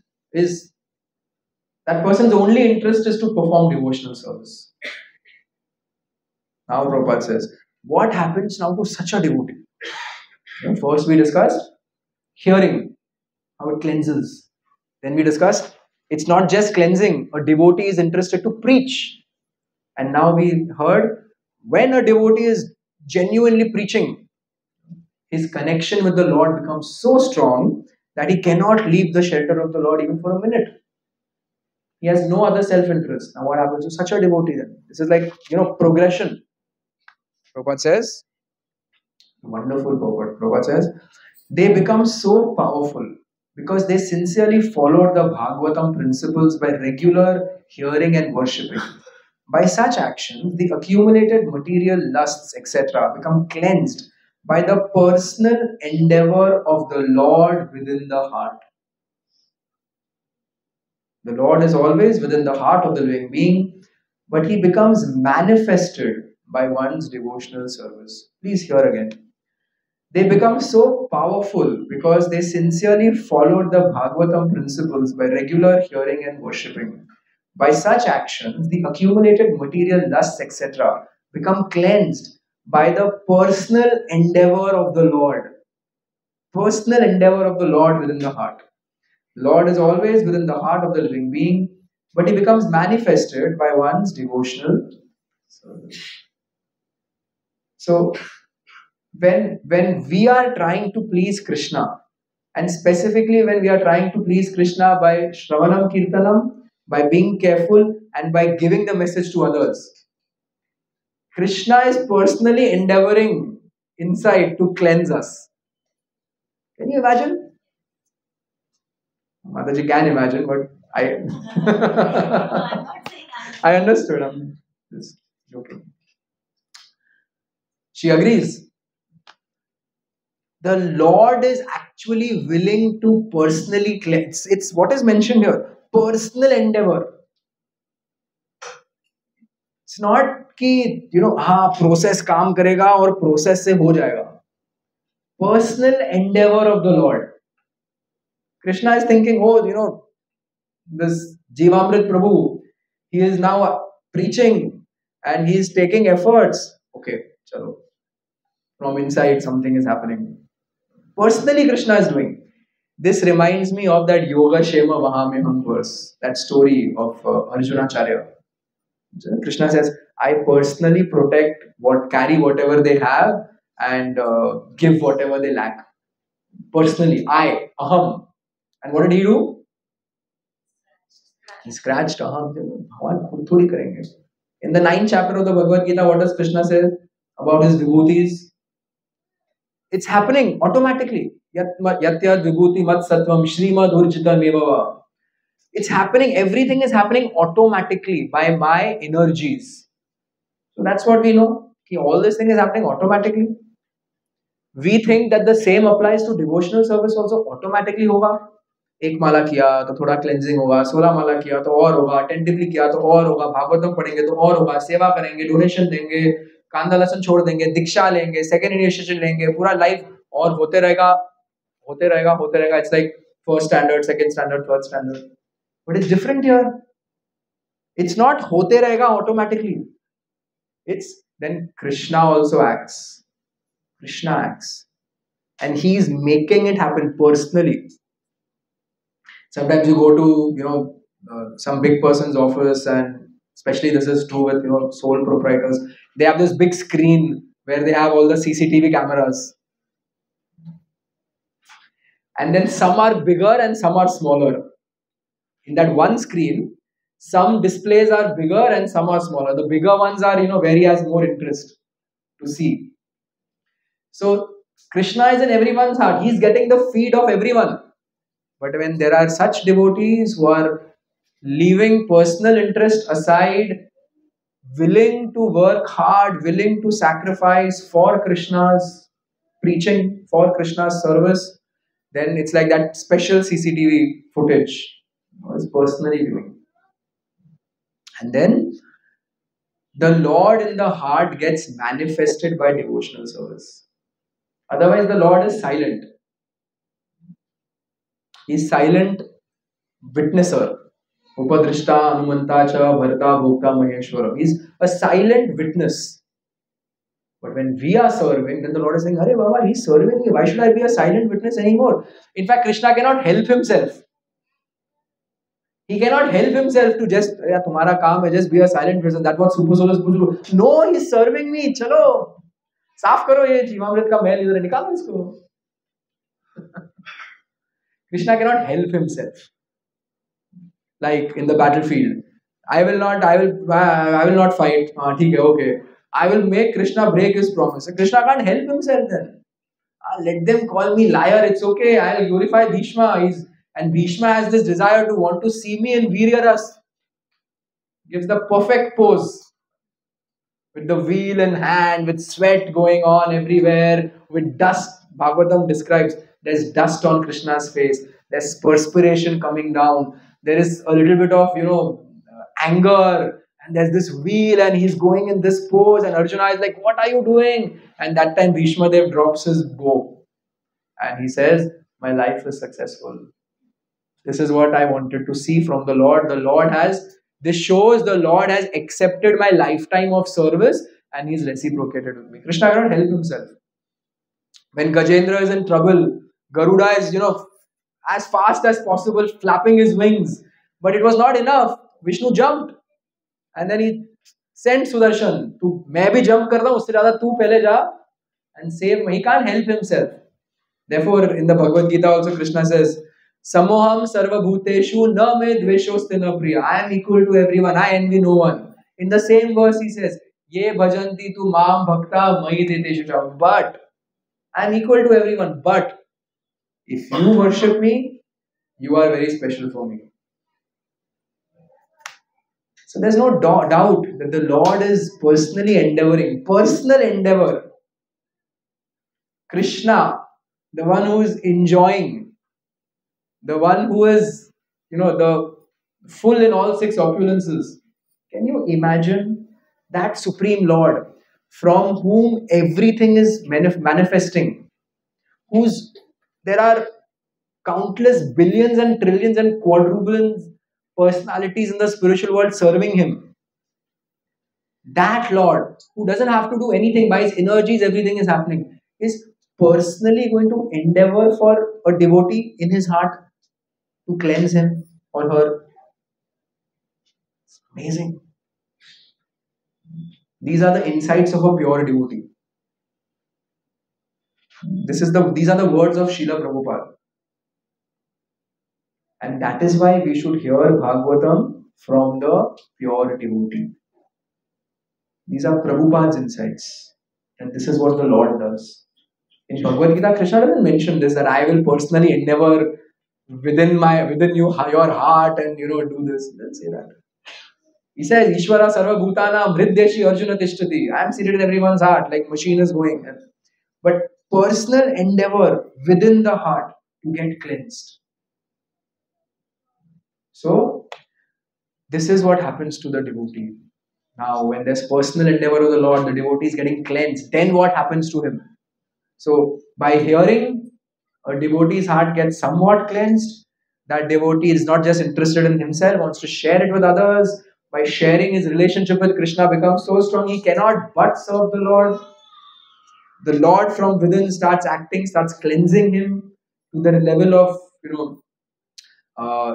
only interest is to perform devotional service. Now Prabhupada says, what happens now to such a devotee? First we discussed hearing, how it cleanses. Then we discussed, it's not just cleansing, a devotee is interested to preach. And now we heard, when a devotee is genuinely preaching, his connection with the Lord becomes so strong that he cannot leave the shelter of the Lord even for a minute. He has no other self-interest. Now what happens to such a devotee then? This is like, progression. Prabhupada says, wonderful purport. Prabhupada says, they become so powerful because they sincerely followed the Bhagavatam principles by regular hearing and worshipping. By such actions, the accumulated material lusts, etc., become cleansed by the personal endeavor of the Lord within the heart. The Lord is always within the heart of the living being, but he becomes manifested by one's devotional service. Please hear again. They become so powerful because they sincerely followed the Bhagavatam principles by regular hearing and worshipping. By such actions, the accumulated material lusts, etc., become cleansed by the personal endeavor of the Lord. Personal endeavor of the Lord within the heart. The Lord is always within the heart of the living being, but he becomes manifested by one's devotional service. So, when we are trying to please Krishna, and specifically when we are trying to please Krishna by Shravanam Kirtanam, by being careful and by giving the message to others, Krishna is personally endeavoring inside to cleanse us. Can you imagine? Mataji can imagine, but I understood. I'm just joking. She agrees. The Lord is actually willing to personally cleanse. It's what is mentioned here. Personal endeavor. It's not कि process काम करेगा और process से हो जाएगा. Personal endeavor of the Lord. Krishna is thinking, this Jivamrit Prabhu, he is now preaching and he is taking efforts. Okay, chalo. From inside something is happening. Personally Krishna is doing. This reminds me of that Yoga Shema Mahameham verse, that story of Arjunacharya. Krishna says, I personally carry whatever they have and give whatever they lack. Personally, I, aham. And what did he do? He scratched aham. In the 9th chapter of the Bhagavad Gita, what does Krishna say about his vibhutis? It's happening automatically. Yatyad vibhuti mat sattvam shrimad urjita mevava. It's happening, everything is happening automatically by my energies. So that's what we know. All this thing is happening automatically. We think that the same applies to devotional service also. Automatically होगा. एक माला किया तो थोड़ा cleansing होगा, 16 माला किया तो और होगा, attentively किया तो और होगा, भागवतम पढ़ेंगे तो और होगा, सेवा करेंगे, डोनेशन देंगे, कांदा लहसुन छोड़ देंगे, दीक्षा लेंगे, सेकंड इनिशिएशन लेंगे, पूरा लाइफ और होते रहेगा. It's like first standard, second standard, third standard. But it's different here. It's not hote rahega automatically. It's then Krishna also acts. Krishna acts. And he is making it happen personally. Sometimes you go to, some big person's office, and especially this is true with sole proprietors. They have this big screen where they have all the CCTV cameras, and then some are bigger and some are smaller. In that one screen, some displays are bigger and some are smaller. The bigger ones are where he has more interest to see. So Krishna is in everyone's heart. He's getting the feed of everyone. But when there are such devotees who are leaving personal interest aside, willing to work hard, willing to sacrifice for Krishna's preaching, for Krishna's service, then it's like that special CCTV footage was personally viewing. And then the Lord in the heart gets manifested by devotional service. Otherwise, the Lord is silent. He's silent witnesser. Upadrishta Anumanta cha Bharata Bhokta Maheshwara. He's a silent witness. But when we are serving, then the Lord is saying, Hare Baba, he's serving me. Why should I be a silent witness anymore? In fact, Krishna cannot help himself. He cannot help himself to just, tumhara kaam hai, just be a silent person. That's what Super Soul is supposed to do. No, he's serving me. Chalo, saaf karo ye Jivamrit ka mail idhar nikalo isko. Krishna cannot help himself. Like in the battlefield, I will not fight. Okay, okay. I will make Krishna break his promise. Krishna can't help himself then. Let them call me liar. It's okay. I'll glorify Bhishma. And Bhishma has this desire to want to see me in Viryaras. Gives the perfect pose. With the wheel in hand, with sweat going on everywhere, with dust. Bhagavatam describes there's dust on Krishna's face. There's perspiration coming down. There is a little bit of, anger. And there's this wheel and he's going in this pose. And Arjuna is like, what are you doing? And that time Bhishma Dev drops his bow. And he says, my life is successful. This is what I wanted to see from the Lord. This shows the Lord has accepted my lifetime of service and he's reciprocated with me. Krishna cannot help himself. When Gajendra is in trouble, Garuda is, as fast as possible flapping his wings. But it was not enough. Vishnu jumped. And then he sent Sudarshan to, main bhi jump karta hu, usse zyada tu pehle ja and save me. He can't help himself. Therefore, in the Bhagavad Gita also Krishna says, Samoham sarva bhuteshu na me dveshoste na priya. I am equal to everyone. I envy no one. In the same verse he says, Ye bhajanti tu maam bhakta mayi deteshu cha. But I am equal to everyone. But if you worship me, you are very special for me. So there's no doubt that the Lord is personally endeavoring. Personal endeavor. Krishna, the one who is enjoying, the one who is, the full in all six opulences. Can you imagine that Supreme Lord from whom everything is manifesting? There are countless billions and trillions and quadruplets personalities in the spiritual world serving him. That Lord, who doesn't have to do anything by his energies, everything is happening, is personally going to endeavor for a devotee in his heart to cleanse him or her. It's amazing. These are the insights of a pure devotee. These are the words of Srila Prabhupada. And that is why we should hear Bhagavatam from the pure devotee. These are Prabhupada's insights. And this is what the Lord does. In Bhagavad Gita, Krishna doesn't mention this, that I will personally endeavor within your heart and do this. He doesn't say that. He says, Ishvara sarva bhutana mriddeshi arjuna tishtati. I am seated in everyone's heart, like machine is going. But personal endeavor within the heart to get cleansed. So, this is what happens to the devotee. Now, when there's personal endeavor of the Lord, the devotee is getting cleansed. Then what happens to him? So, by hearing, a devotee's heart gets somewhat cleansed. That devotee is not just interested in himself, wants to share it with others. By sharing, his relationship with Krishna becomes so strong, he cannot but serve the Lord. The Lord from within starts acting, starts cleansing him to the level of,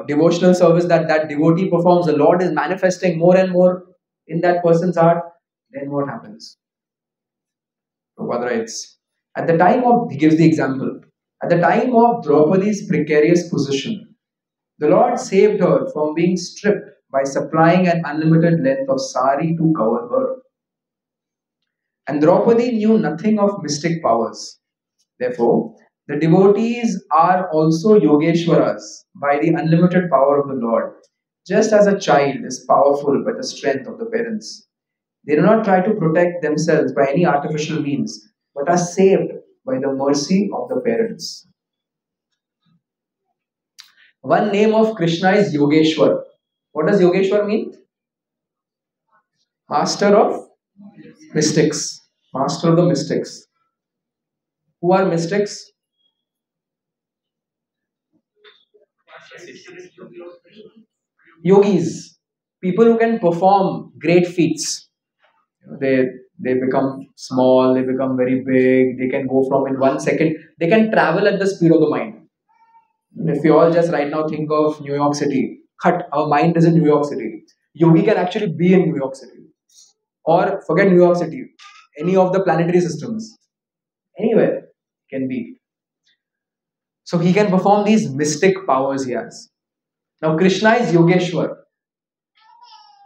devotional service that that devotee performs, the Lord is manifesting more and more in that person's heart, then what happens? Prabhupada writes, at the time of, he gives the example, at the time of Draupadi's precarious position, the Lord saved her from being stripped by supplying an unlimited length of sari to cover her. And Draupadi knew nothing of mystic powers. Therefore, the devotees are also Yogeshwaras by the unlimited power of the Lord, just as a child is powerful by the strength of the parents. They do not try to protect themselves by any artificial means, but are saved by the mercy of the parents. One name of Krishna is Yogeshwar. What does Yogeshwar mean? Master of mystics. Master of the mystics. Who are mystics? Yogis. People who can perform great feats. They become small, they become very big, they can go from in 1 second, they can travel at the speed of the mind. If we all just right now think of New York City, our mind is in New York City. Yogi can actually be in New York City. Or forget New York City, any of the planetary systems. Anywhere can be. So he can perform these mystic powers he has. Now Krishna is Yogeshwar.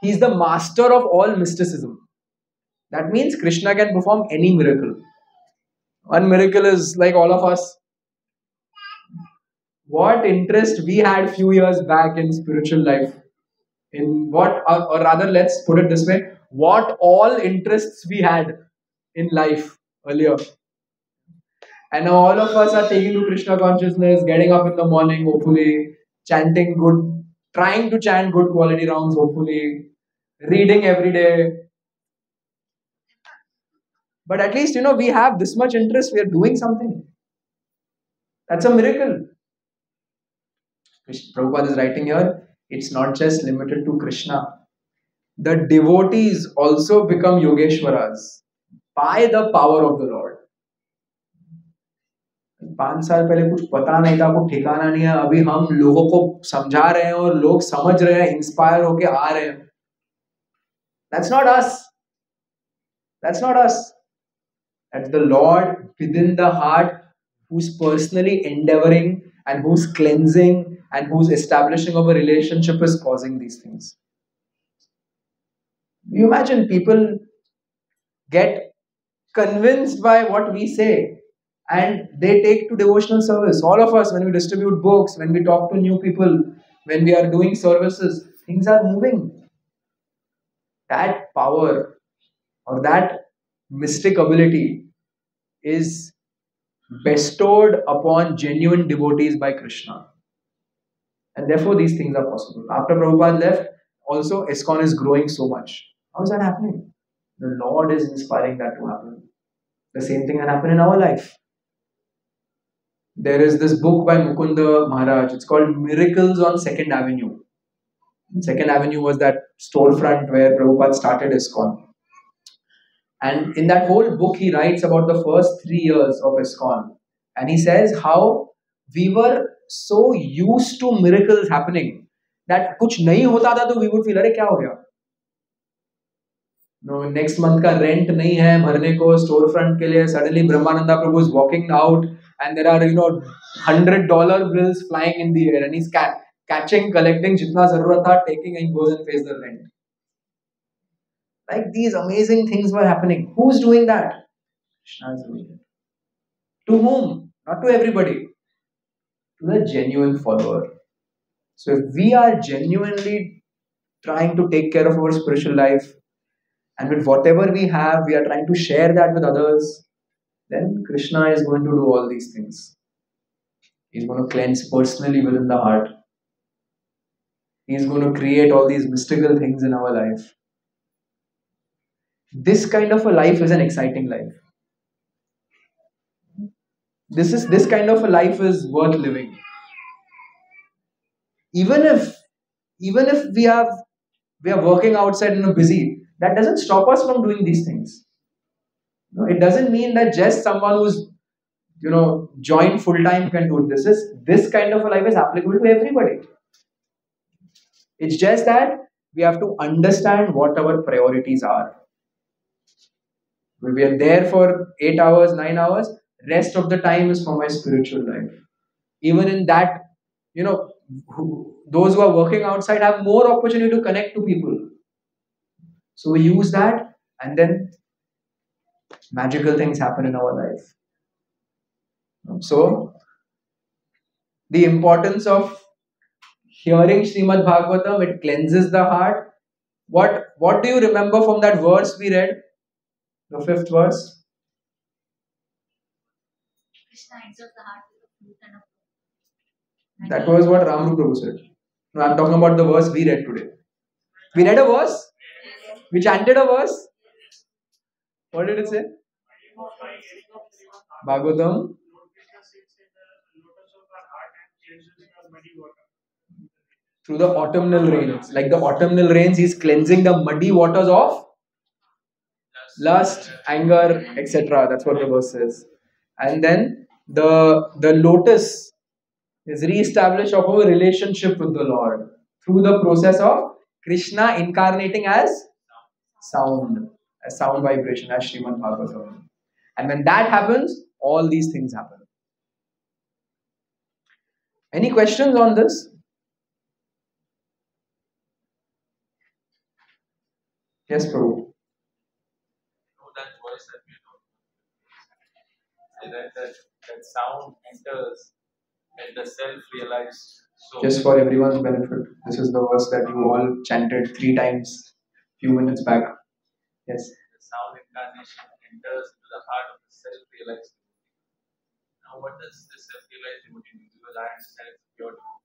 He is the master of all mysticism. That means Krishna can perform any miracle. One miracle is like all of us. What interest we had few years back in spiritual life, in what, or rather let's put it this way, what all interests we had in life earlier. And now all of us are taking to Krishna consciousness, getting up in the morning, hopefully, chanting good, trying to chant good quality rounds, hopefully, reading every day. But at least, we have this much interest, we are doing something. That's a miracle. Prabhupada is writing here, it's not just limited to Krishna. The devotees also become Yogeshwaras by the power of the Lord. 5 साल पहले कुछ पता नहीं था, कुछ ठिकाना नहीं है, अभी हम लोगों को समझा रहे हैं और लोग समझ रहे हैं, इंस्पायर होके आ रहे हैं. That's not us. That's not us. That's the Lord within the heart who's personally endeavoring and who's cleansing and who's establishing of a relationship is causing these things. You imagine people get convinced by what we say and they take to devotional service. All of us, when we distribute books, when we talk to new people, when we are doing services, things are moving. That power or that mystic ability is bestowed upon genuine devotees by Krishna. And therefore these things are possible. After Prabhupada left, also ISKCON is growing so much. How is that happening? The Lord is inspiring that to happen. The same thing can happen in our life. There is this book by Mukunda Maharaj. It's called Miracles on 2nd Avenue. 2nd Avenue was that storefront where Prabhupada started ISKCON. And in that whole book, he writes about the first 3 years of ISKCON. And he says how we were so used to miracles happening that कुछ नहीं होता था तो we would feel अरे क्या हो गया? No, next month का rent नहीं है भरने को storefront के लिए. Suddenly Brahmananda Prabhu is walking out and there are $100 bills flying in the air and he's catching, collecting जितना जरूरत था, taking and goes and pays the rent. Like these amazing things were happening. Who's doing that? Krishna is doing it. To whom? Not to everybody. To the genuine follower. So if we are genuinely trying to take care of our spiritual life and with whatever we have, we are trying to share that with others, then Krishna is going to do all these things. He's going to cleanse personally within the heart. He's going to create all these mystical things in our life. This kind of a life is an exciting life. This kind of a life is worth living. Even if we are working outside and busy, that doesn't stop us from doing these things. No, it doesn't mean that just someone who's joined full time can do it. This kind of a life is applicable to everybody. It's just that we have to understand what our priorities are. We are there for 8 hours, 9 hours, rest of the time is for my spiritual life. Even in that, those who are working outside have more opportunity to connect to people. So we use that, and then magical things happen in our life. So, the importance of hearing Srimad Bhagavatam, it cleanses the heart. What do you remember from that verse we read? The 5th verse? Krishna exalts the heart with a flute and a That was what Ramru Prabhu said. No, I'm talking about the verse we read today. We read a verse? We chanted a verse? What did it say? Bhagavatam. Through the autumnal rains. Like the autumnal rains, he's cleansing the muddy waters of lust, anger, etc. That's what the verse says. And then the lotus is re-established of our relationship with the Lord through the process of Krishna incarnating as sound, as sound vibration, as Srimad Bhagavatam. And when that happens, all these things happen. Any questions on this? Yes, Prabhu. That voice that we know. That sound enters at the self-realized soul. Just for everyone's benefit, this is the verse that you all chanted 3 times few minutes back. Yes. The sound incarnation enters into the heart of the self-realized devotee. Now, what does this self-realized devotee mean? Because I understand it's pure devotee.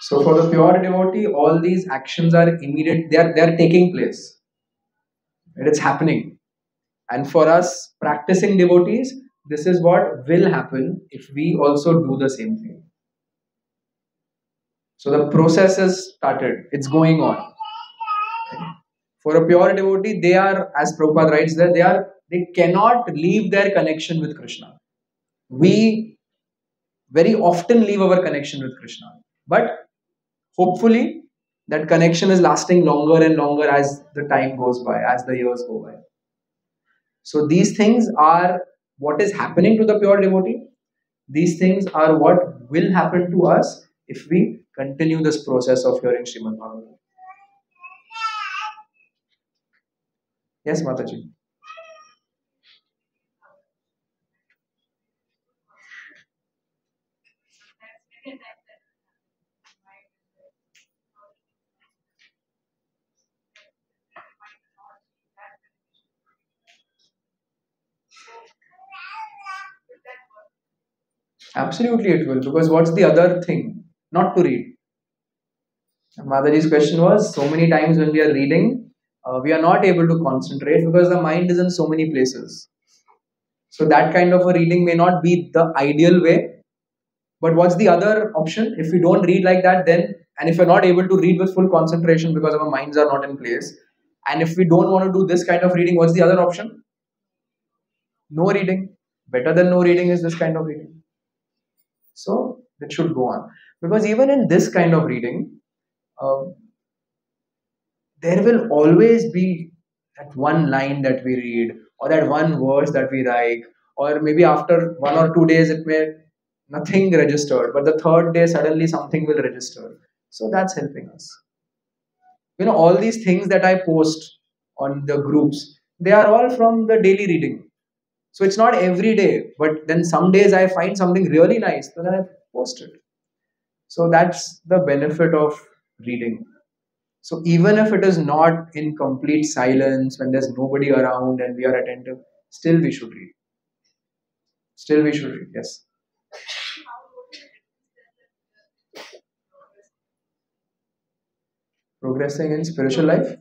So for the pure devotee, all these actions are immediate. They are taking place. It's happening. And for us practicing devotees, this is what will happen if we also do the same thing. So the process has started. It's going on. For a pure devotee, they are, as Prabhupada writes there, they cannot leave their connection with Krishna. We very often leave our connection with Krishna. But hopefully, that connection is lasting longer and longer as the time goes by, as the years go by. So these things are what is happening to the pure devotee. These things are what will happen to us if we continue this process of hearing Srimad Bhagavatam. Yes, Mataji. Absolutely it will, because what's the other thing? Not to read. Mataji's question was, so many times when we are reading, we are not able to concentrate because the mind is in so many places. So that kind of a reading may not be the ideal way. But what's the other option? If we don't read like that, then, and if we're not able to read with full concentration because our minds are not in place, and if we don't want to do this kind of reading, what's the other option? No reading. Better than no reading is this kind of reading. So it should go on. Because even in this kind of reading, there will always be that one line that we read, or that one verse that we write, or maybe after 1 or 2 days it may nothing registered, but the 3rd day suddenly something will register. So that's helping us. All these things that I post on the groups, they are all from the daily reading. So it's not every day, but then some days I find something really nice, then I post it. So that's the benefit of reading. So even if it is not in complete silence, when there's nobody around and we are attentive, still we should read. Still we should read, yes. Progressing in spiritual life.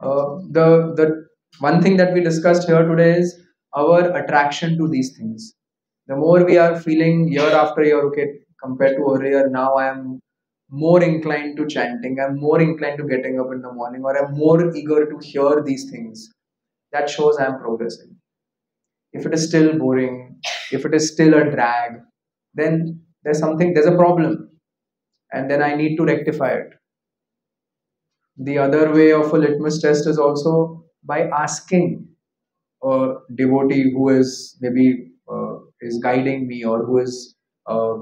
The one thing that we discussed here today is our attraction to these things. The more we are feeling year after year, okay, compared to earlier, now I am more inclined to chanting, I'm more inclined to getting up in the morning, or I'm more eager to hear these things. That shows I'm progressing. If it is still boring, if it is still a drag, then there's a problem. and then I need to rectify it. The other way of a litmus test is also by asking a devotee who is maybe is guiding me, or who is uh,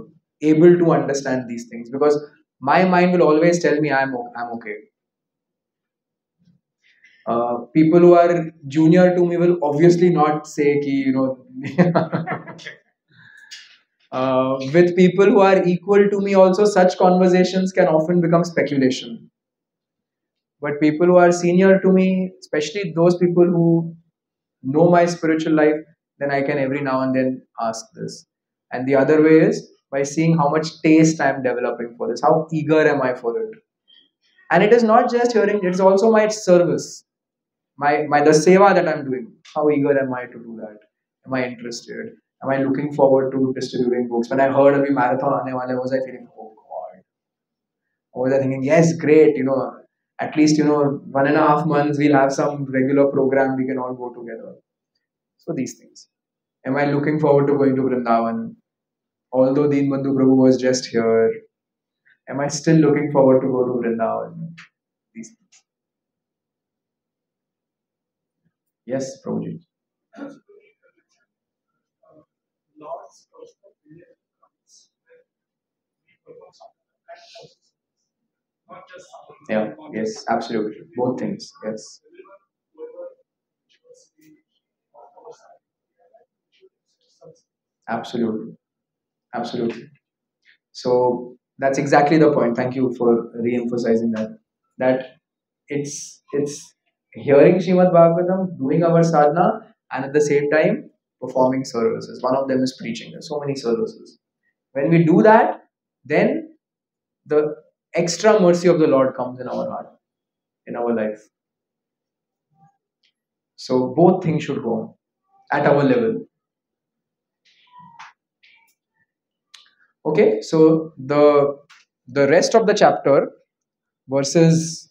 able to understand these things, because my mind will always tell me I'm okay. People who are junior to me will obviously not say ki, with people who are equal to me also, such conversations can often become speculation. But people who are senior to me, especially those people who know my spiritual life, then I can every now and then ask this. And the other way is by seeing how much taste I am developing for this, how eager am I for it. And it is not just hearing, it's also my service, my the seva that I'm doing. How eager am I to do that? Am I interested? Am I looking forward to distributing books? When I heard of the marathon aane wale, was I feeling, oh God? Or was I thinking, yes, great, at least, 1.5 months we'll have some regular program, we can all go together. So these things. Am I looking forward to going to Vrindavan? Although Deenbandhu Prabhu was just here, am I still looking forward to go to Vrindavan? These things. Yes, Prabhuji. Lord's personal belief comes when we perform something that helps us, not just something. Yeah, yes, absolutely. Both things, yes. Absolutely. Absolutely. So that's exactly the point. Thank you for re-emphasizing that. That it's hearing Srimad Bhagavatam, doing our sadhana, and at the same time performing services. One of them is preaching. There's so many services. When we do that, then the extra mercy of the Lord comes in our heart, in our life. So both things should go on at our level. Okay, so the rest of the chapter, verses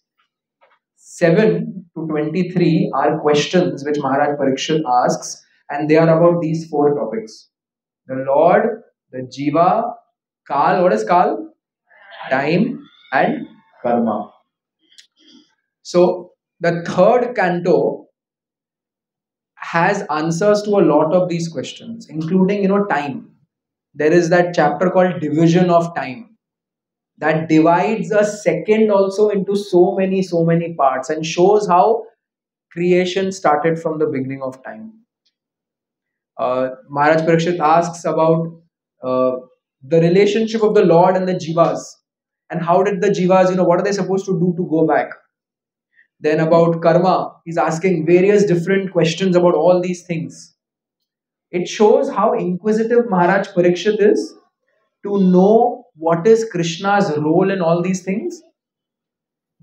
7 to 23, are questions which Maharaj Parikshit asks, and they are about these 4 topics: the Lord, the Jiva, Kal. What is Kal? Time, and Karma. So the third canto has answers to a lot of these questions, including time. There is that chapter called Division of Time that divides a second also into so many parts, and shows how creation started from the beginning of time. Maharaj Parikshit asks about uh, the relationship of the Lord and the Jivas, and how did the Jivas, what are they supposed to do to go back. Then about karma, he's asking various different questions about all these things. It shows how inquisitive Maharaj Parikshit is to know what is Krishna's role in all these things.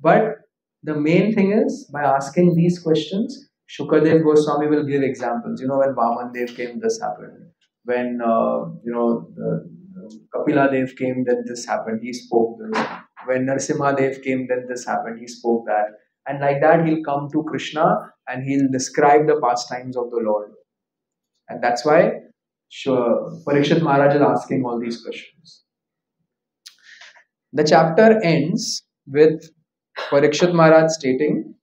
But the main thing is, by asking these questions, Sukadeva Goswami will give examples. When Vaman Dev came, this happened. When Kapila Dev came, then this happened. He spoke this. When Narsimha Dev came, then this happened. He spoke that. And like that, he'll come to Krishna and he'll describe the pastimes of the Lord. And that's why Parikshit Maharaj is asking all these questions. The chapter ends with Parikshit Maharaj stating,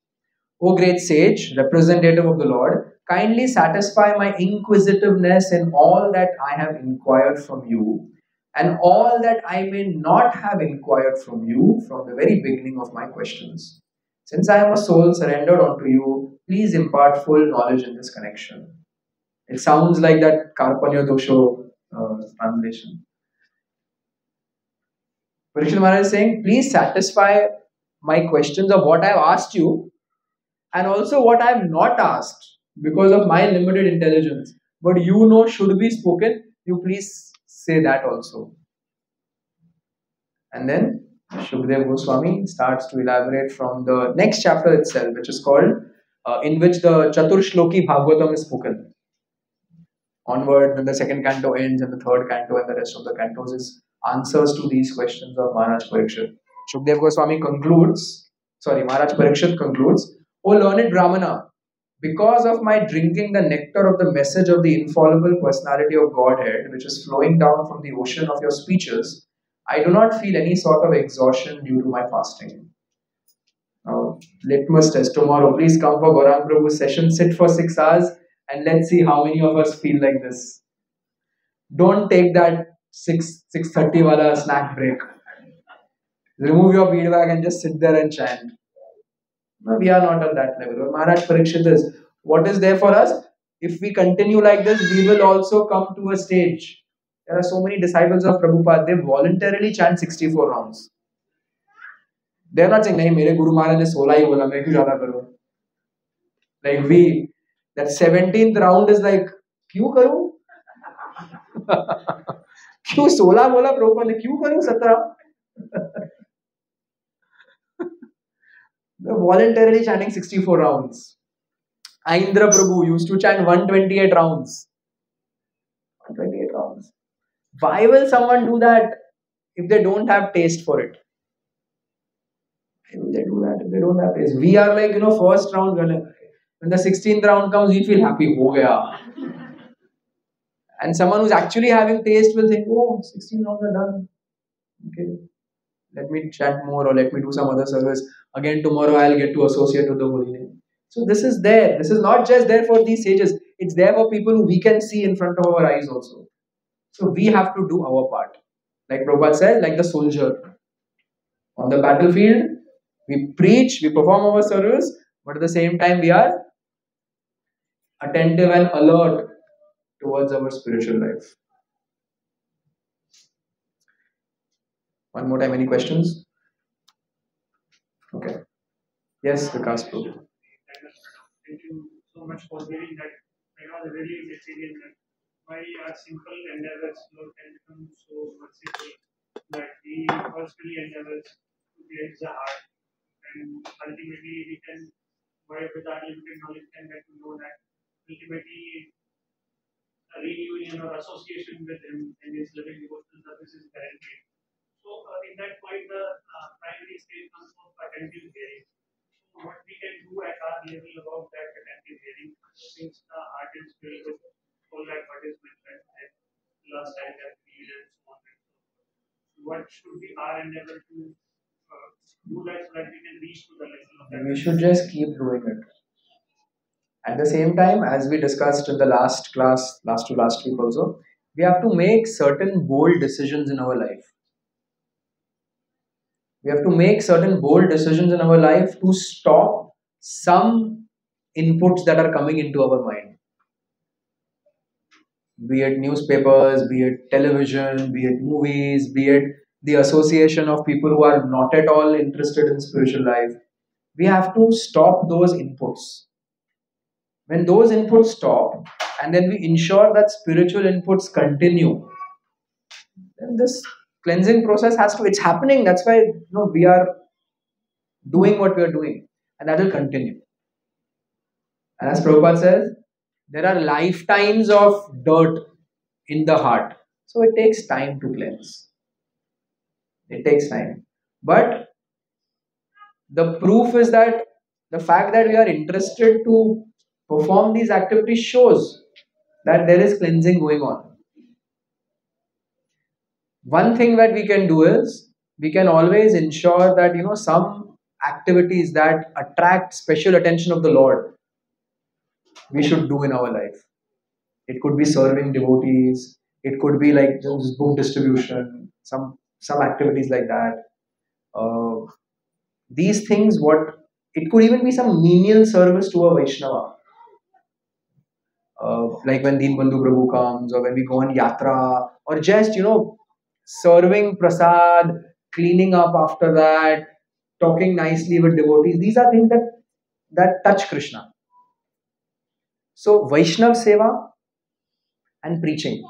O great sage, representative of the Lord, kindly satisfy my inquisitiveness in all that I have inquired from you, and all that I may not have inquired from you from the very beginning of my questions. Since I am a soul surrendered unto you, please impart full knowledge in this connection. It sounds like that Karpanya Dosho translation. Parikshit Maharaj is saying, please satisfy my questions of what I have asked you, and also what I have not asked because of my limited intelligence. But should be spoken, you please say that also. And then Sukadeva Goswami starts to elaborate from the next chapter itself, which is called, in which the Chatur Shloki Bhagavatam is spoken. Onward, when the second canto ends, and the third canto and the rest of the cantos is answers to these questions of Maharaj Parikshit. Sukadeva Goswami Maharaj Parikshit concludes, O learned Brahmana, because of my drinking the nectar of the message of the infallible personality of Godhead, which is flowing down from the ocean of your speeches, I do not feel any sort of exhaustion due to my fasting. Now, litmus test tomorrow. Please come for Gaurang Prabhu's session. Sit for 6 hours and let's see how many of us feel like this. Don't take that 6:30 wala snack break. Remove your bead bag and just sit there and chant. No, we are not at that level. But Maharaj Parikshit is. What is there for us? If we continue like this, we will also come to a stage. There are so many disciples of Prabhupada, they voluntarily chant 64 rounds. They are not saying, nahi, mere Guru Maharaj ne 16 hi bola, main kyun zyada karu? Like we, that 17th round is like, क्यों करूं? क्यों 16 बोला प्रभुपाद ने, क्यों करूं 17? They're voluntarily chanting 64 rounds. Aindra Prabhu used to chant 128 rounds. 128 rounds. Why will someone do that if they don't have taste for it? Why will they do that if they don't have taste? We are like, first round, when the 16th round comes, we feel happy. Ho gaya. And someone who's actually having taste will think, oh, 16 rounds are done. Okay. Let me chant more or let me do some other service. Again, tomorrow I'll get to associate with the holy name. So this is there. This is not just there for these sages. It's there for people who we can see in front of our eyes also. So we have to do our part. Like Prabhupada said, like the soldier. On the battlefield, we preach, we perform our service, but at the same time we are attentive and alert towards our spiritual life. One more time, any questions? Okay. Yes, Vikas Prabhu. Thank you so much for giving that. I was very vegetarian that why our simple endeavors Lord can become so merciful that He personally endeavors to cleanse the heart, and ultimately we can, by with our limited knowledge, can get to know that ultimately a reunion or association with Him and His living devotional service is guaranteed. So in that point, the primary stage comes from attentive hearing. So what we can do at our level about that attentive hearing, since the heart is filled with all that what is mentioned and last time that we and so on and so forth. What should be our endeavor to do that so that we can reach to the level of that? We should just keep doing it. At the same time, as we discussed in the last class, last to last week also, we have to make certain bold decisions in our life. We have to make certain bold decisions in our life to stop some inputs that are coming into our mind. Be it newspapers, be it television, be it movies, be it the association of people who are not at all interested in spiritual life. We have to stop those inputs. When those inputs stop, and then we ensure that spiritual inputs continue, then this cleansing process it's happening. That's why we are doing what we are doing, and that will continue. And as Prabhupada says, there are lifetimes of dirt in the heart. So it takes time to cleanse. It takes time. But the proof is that the fact that we are interested to perform these activities shows that there is cleansing going on. One thing that we can do is we can always ensure that some activities that attract special attention of the Lord we should do in our life. It could be serving devotees. It could be like just book distribution. Some activities like that. These things, it could even be some menial service to a Vaishnava. Like when Deenbandhu Prabhu comes, or when we go on yatra, or just serving prasad, cleaning up after that, talking nicely with devotees. These are things that touch Krishna. So Vaishnav Seva and preaching.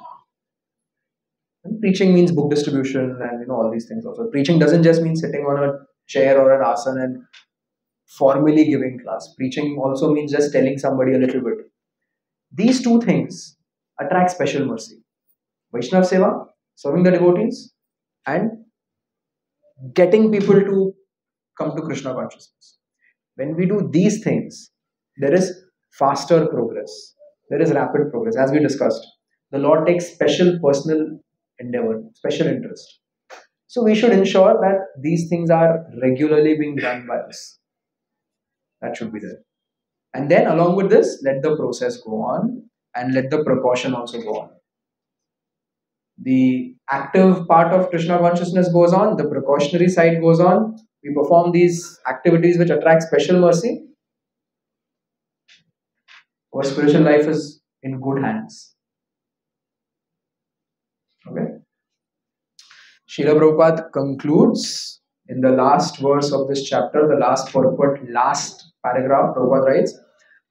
And preaching means book distribution and all these things also. Preaching doesn't just mean sitting on a chair or an asana and formally giving class. Preaching also means just telling somebody a little bit. These two things attract special mercy. Vaishnav Seva, serving the devotees, and getting people to come to Krishna consciousness. When we do these things, there is faster progress. There is rapid progress. As we discussed, the Lord takes special personal endeavor, special interest. So we should ensure that these things are regularly being done by us. That should be there. And then along with this, let the process go on and let the precaution also go on. The active part of Krishna consciousness goes on, the precautionary side goes on. We perform these activities which attract special mercy. Our spiritual life is in good hands. Okay. Srila Prabhupada concludes in the last verse of this chapter, the last purport, last paragraph. Prabhupada writes,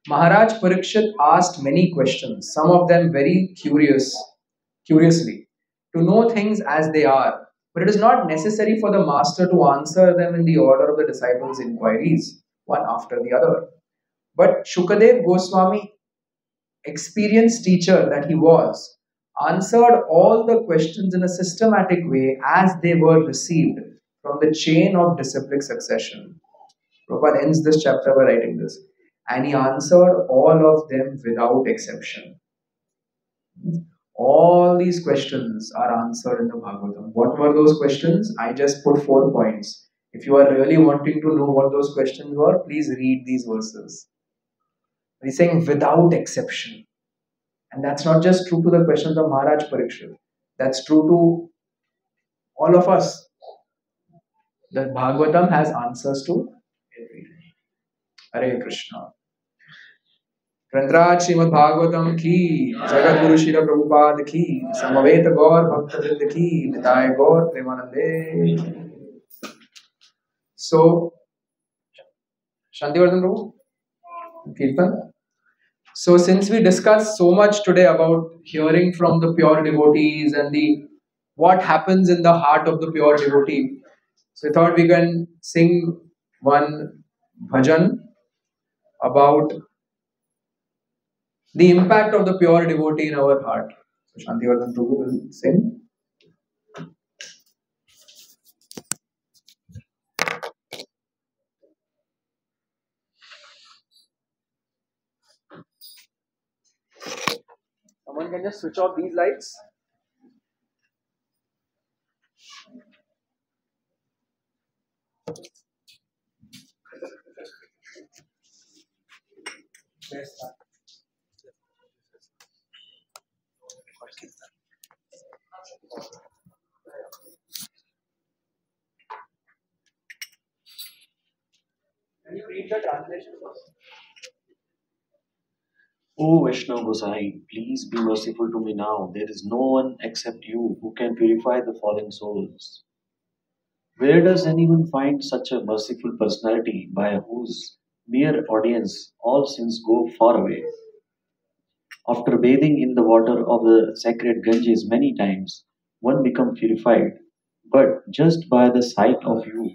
Maharaj Parikshit asked many questions, some of them very curiously, to know things as they are. But it is not necessary for the master to answer them in the order of the disciples' inquiries, one after the other. But Sukadeva Goswami, experienced teacher that he was, answered all the questions in a systematic way as they were received from the chain of disciplic succession. Prabhupada ends this chapter by writing this. And he answered all of them without exception. All these questions are answered in the Bhagavatam. What were those questions? I just put 4 points. If you are really wanting to know what those questions were, please read these verses. He's saying without exception. And that's not just true to the questions of Maharaj Parikshit. That's true to all of us. The Bhagavatam has answers to everything. Hare Krishna. ग्रंथराज Shrimad Bhagavatam की, जगत गुरु श्री प्रभुपाद की, समवेत गौर भक्त वृंद की, निताय गौर प्रेमानंदे. So, Shantivardhan Prabhu, Kirtan. So, since we discussed so much today about hearing from the pure devotees and the what happens in the heart of the pure devotee, so I thought we can sing one bhajan about the impact of the pure devotee in our heart. So Shantivardhan Prabhu will sing. Someone can just switch off these lights. Where's that? Can you read the translation first? O Vaishnava Gosai, please be merciful to me now. There is no one except you who can purify the fallen souls. Where does anyone find such a merciful personality by whose mere audience all sins go far away? After bathing in the water of the sacred Ganges many times, one becomes purified. But just by the sight of you,